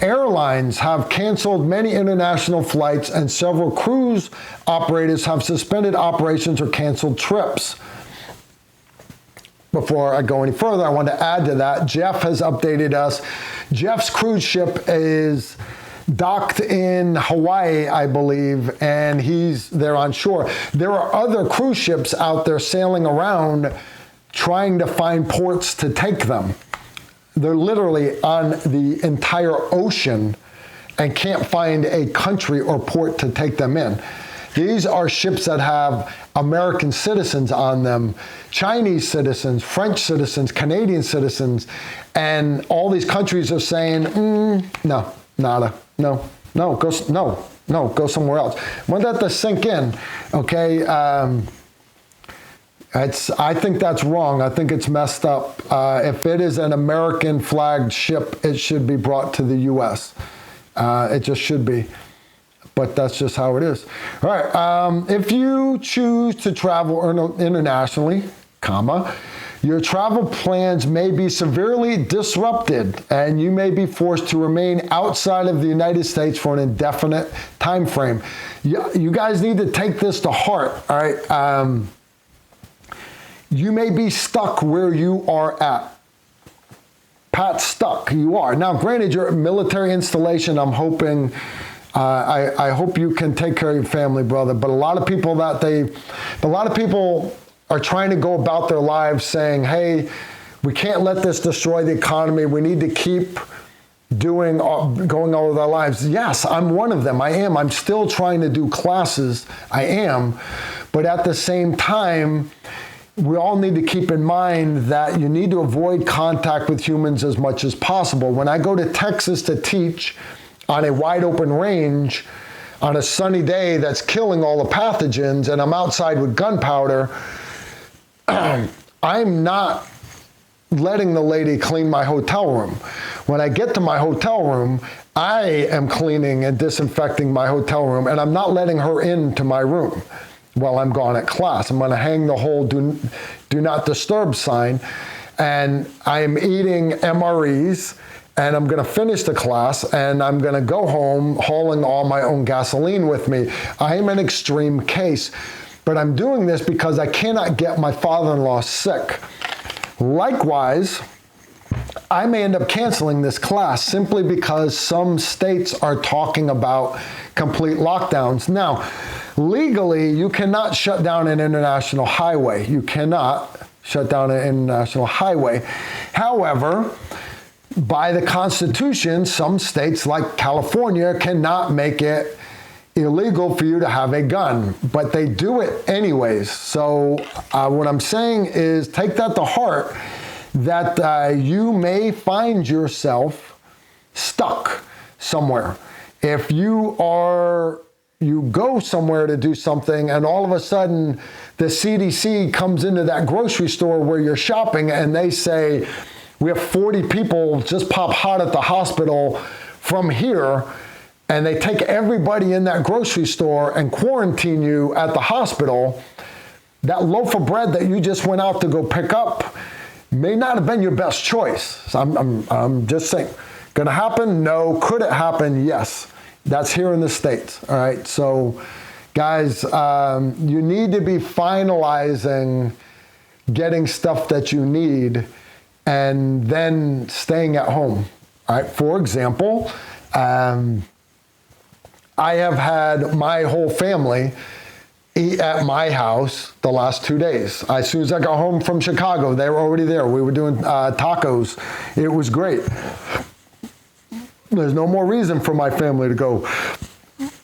Airlines have canceled many international flights, and several cruise operators have suspended operations or canceled trips. Before I go any further, I want to add to that, Jeff has updated us. Jeff's cruise ship is docked in Hawaii, I believe, and he's there on shore. There are other cruise ships out there sailing around trying to find ports to take them. They're literally on the entire ocean and can't find a country or port to take them in. These are ships that have American citizens on them, Chinese citizens, French citizens, Canadian citizens, and all these countries are saying, no, nada, no, go somewhere else. I want that to sink in, okay? I think that's wrong. I think it's messed up. If it is an American flagged ship, it should be brought to the U.S. It just should be. But that's just how it is. All right. If you choose to travel internationally, your travel plans may be severely disrupted, and you may be forced to remain outside of the United States for an indefinite time frame. You guys need to take this to heart. All right. You may be stuck where you are at. Pat, stuck, you are. Now, granted, you're a military installation. I'm hoping, I hope you can take care of your family, brother. But a lot of people are trying to go about their lives saying, hey, we can't let this destroy the economy. We need to keep going on with our lives. Yes, I'm one of them. I am. I'm still trying to do classes. I am. But at the same time, we all need to keep in mind that you need to avoid contact with humans as much as possible. When I go to Texas to teach on a wide open range on a sunny day that's killing all the pathogens, and I'm outside with gunpowder, I'm not letting the lady clean my hotel room. When I get to my hotel room, I am cleaning and disinfecting my hotel room, and I'm not letting her into my room while I'm gone at class. I'm going to hang the whole do not disturb sign, and I'm eating MREs, and I'm going to finish the class, and I'm going to go home hauling all my own gasoline with me. I am an extreme case, but I'm doing this because I cannot get my father-in-law sick. Likewise, I may end up canceling this class simply because some states are talking about complete lockdowns. Now, legally, you cannot shut down an international highway. You cannot shut down an international highway. However, by the Constitution, some states like California cannot make it illegal for you to have a gun, but they do it anyways. So what I'm saying is take that to heart, that you may find yourself stuck somewhere. If you go somewhere to do something and all of a sudden the CDC comes into that grocery store where you're shopping and they say, we have 40 people just pop hot at the hospital from here, and they take everybody in that grocery store and quarantine you at the hospital, that loaf of bread that you just went out to go pick up may not have been your best choice. So I'm just saying, gonna happen? No. Could it happen? Yes. That's here in the States, all right? So guys, you need to be finalizing getting stuff that you need and then staying at home, all right? For example, I have had my whole family eat at my house the last 2 days. As soon as I got home from Chicago, they were already there. We were doing tacos. It was great. There's no more reason for my family to go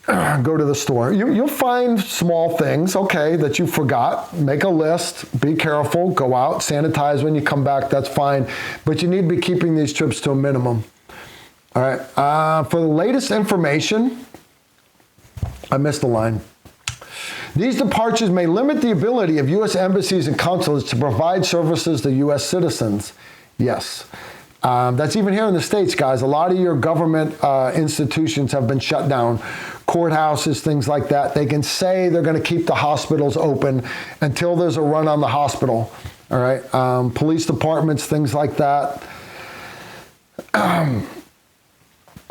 to the store. You'll find small things, okay, that you forgot. Make a list, be careful, go out, sanitize when you come back, that's fine. But you need to be keeping these trips to a minimum. All right, for the latest information, I missed a line. These departures may limit the ability of U.S. embassies and consulates to provide services to U.S. citizens. Yes. That's even here in the States, guys. A lot of your government institutions have been shut down. Courthouses, things like that. They can say they're going to keep the hospitals open until there's a run on the hospital. All right. Police departments, things like that.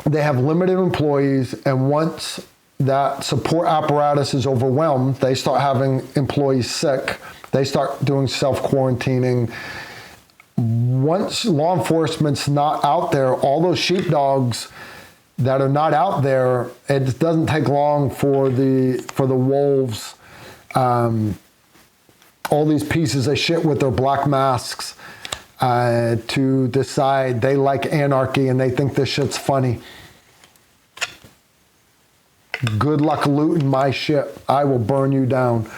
They have limited employees, and once that support apparatus is overwhelmed, they start having employees sick. They start doing self-quarantining. Once law enforcement's not out there, all those sheepdogs that are not out there, it doesn't take long for the wolves, all these pieces of shit with their black masks, to decide they like anarchy and they think this shit's funny. Good luck looting my shit. I will burn you down.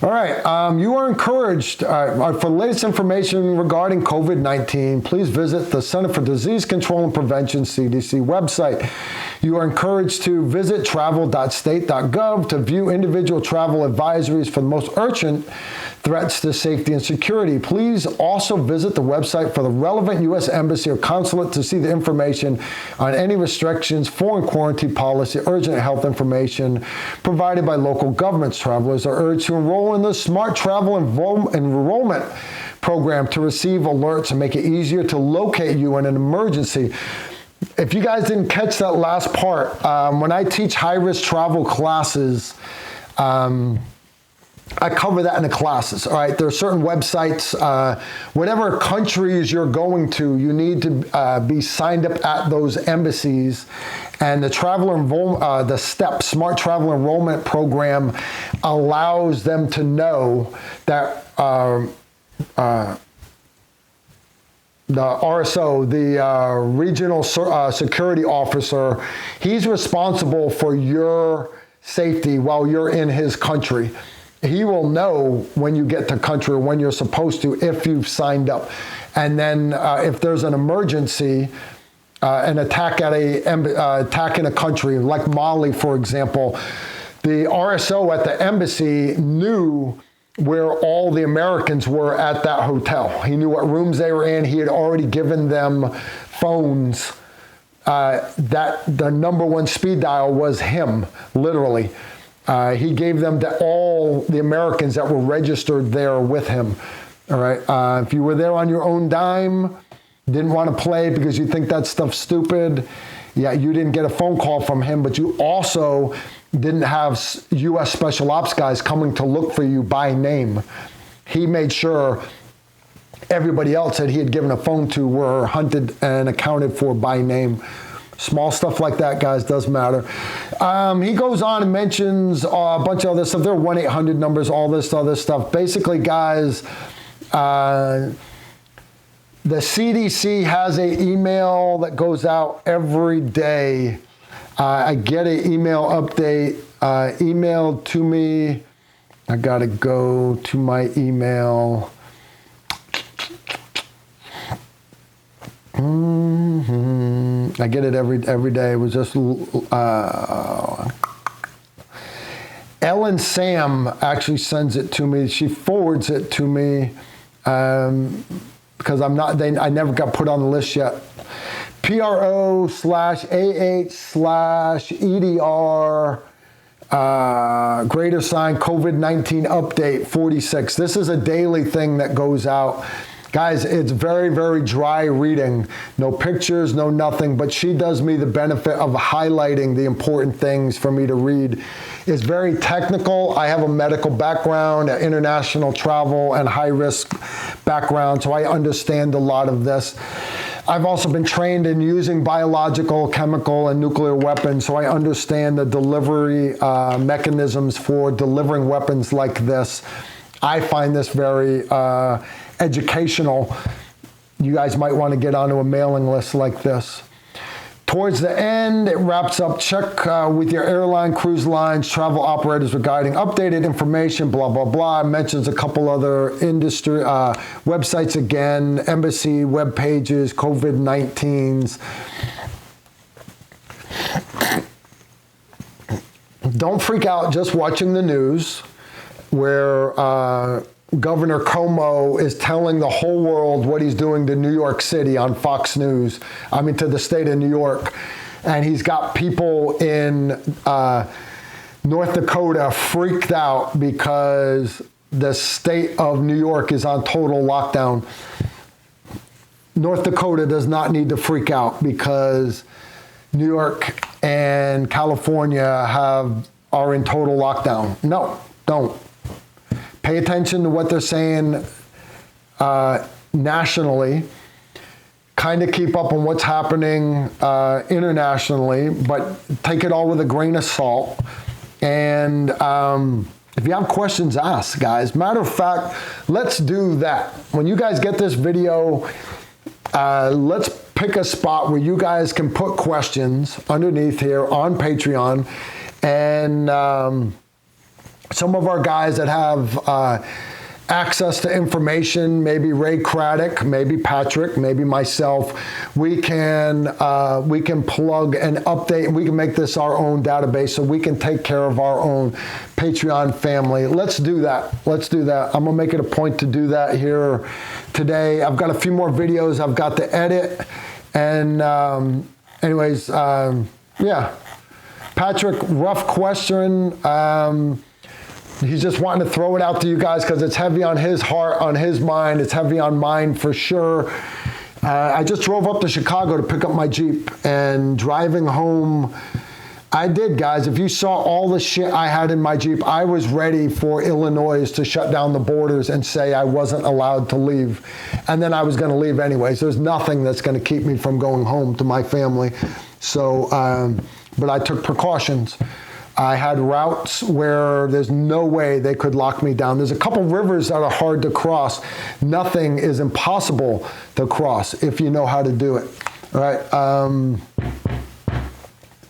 All right, you are encouraged. For the latest information regarding COVID-19, please visit the Center for Disease Control and Prevention, CDC website. You are encouraged to visit travel.state.gov to view individual travel advisories for the most urgent threats to safety and security. Please also visit the website for the relevant U.S. embassy or consulate to see the information on any restrictions, foreign quarantine policy, urgent health information provided by local governments. Travelers are urged to enroll in the Smart Travel Enrollment Program to receive alerts and make it easier to locate you in an emergency. If you guys didn't catch that last part, when I teach high-risk travel classes, I cover that in the classes, all right? There are certain websites, whatever countries you're going to, you need to be signed up at those embassies. And the the STEP, Smart Travel Enrollment Program, allows them to know that the RSO, the Regional Security Officer, he's responsible for your safety while you're in his country. He will know when you get to country or when you're supposed to if you've signed up. And then if there's an emergency, an attack attack in a country like Mali, for example, the RSO at the embassy knew where all the Americans were at that hotel. He knew what rooms they were in. He had already given them phones. That the number one speed dial was him, literally. He gave them to all the Americans that were registered there with him. All right. If you were there on your own dime, didn't want to play because you think that stuff's stupid, yeah, you didn't get a phone call from him, but you also didn't have U.S. Special Ops guys coming to look for you by name. He made sure everybody else that he had given a phone to were hunted and accounted for by name. Small stuff like that, guys, does matter. He goes on and mentions a bunch of other stuff. There are 1-800 numbers, all this other stuff. Basically, guys, the CDC has an email that goes out every day. I get an email update emailed to me. I got to go to my email. I get it every day. It was just Ellen Sam actually sends it to me. She forwards it to me because I never got put on the list yet. PRO/AH/EDR greater sign COVID-19 update 46. This is a daily thing that goes out. Guys, it's very, very dry reading. No pictures, no nothing, but she does me the benefit of highlighting the important things for me to read. It's very technical. I have a medical background, international travel, and high-risk background, so I understand a lot of this. I've also been trained in using biological, chemical, and nuclear weapons, so I understand the delivery mechanisms for delivering weapons like this. I find this very educational. You guys might want to get onto a mailing list like this. Towards the end, it wraps up, check with your airline, cruise lines, travel operators regarding updated information, blah, blah, blah. Mentions a couple other industry websites again, embassy web pages, COVID-19s. Don't freak out just watching the news where Governor Cuomo is telling the whole world what he's doing to New York City on Fox News, to the state of New York. And he's got people in North Dakota freaked out because the state of New York is on total lockdown. North Dakota does not need to freak out because New York and California are in total lockdown. No, don't. Pay attention to what they're saying nationally. Kind of keep up on what's happening internationally, but take it all with a grain of salt. And if you have questions, ask, guys. Matter of fact, let's do that. When you guys get this video, let's pick a spot where you guys can put questions underneath here on Patreon. And some of our guys that have access to information, maybe Ray Craddock, maybe Patrick, maybe myself, we can plug and update. We can make this our own database so we can take care of our own Patreon family. Let's do that. Let's do that. I'm going to make it a point to do that here today. I've got a few more videos I've got to edit. And anyways, yeah. Patrick, rough question. He's just wanting to throw it out to you guys because it's heavy on his heart, on his mind. It's heavy on mine for sure. I just drove up to Chicago to pick up my Jeep, and driving home, I did, guys. If you saw all the shit I had in my Jeep, I was ready for Illinois to shut down the borders and say I wasn't allowed to leave. And then I was going to leave anyways. There's nothing that's going to keep me from going home to my family. So, but I took precautions. I had routes where there's no way they could lock me down. There's a couple rivers that are hard to cross. Nothing is impossible to cross if you know how to do it. All right.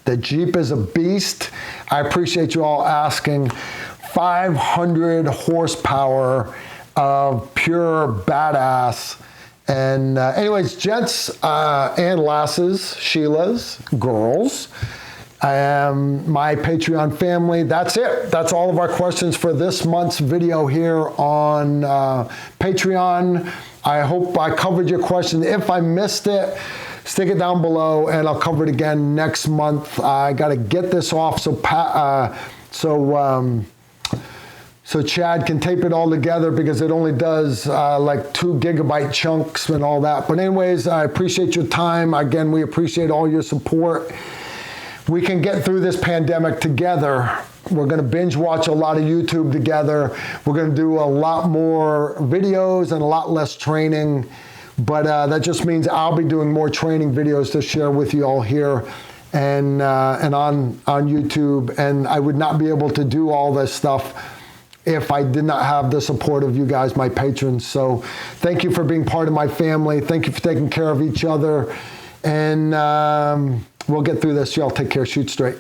The Jeep is a beast. I appreciate you all asking. 500 horsepower of pure badass. And anyways, gents and lasses, Sheilas, girls, My Patreon family. That's it. That's all of our questions for this month's video here on Patreon. I hope I covered your question. If I missed it, stick it down below and I'll cover it again next month. I got to get this off so Chad can tape it all together, because it only does like 2 gigabyte chunks and all that. But anyways, I appreciate your time. Again, we appreciate all your support. We can get through this pandemic together. We're going to binge watch a lot of YouTube together. We're going to do a lot more videos and a lot less training. But that just means I'll be doing more training videos to share with you all here and on YouTube. And I would not be able to do all this stuff if I did not have the support of you guys, my patrons. So thank you for being part of my family. Thank you for taking care of each other. And we'll get through this. Y'all take care. Shoot straight.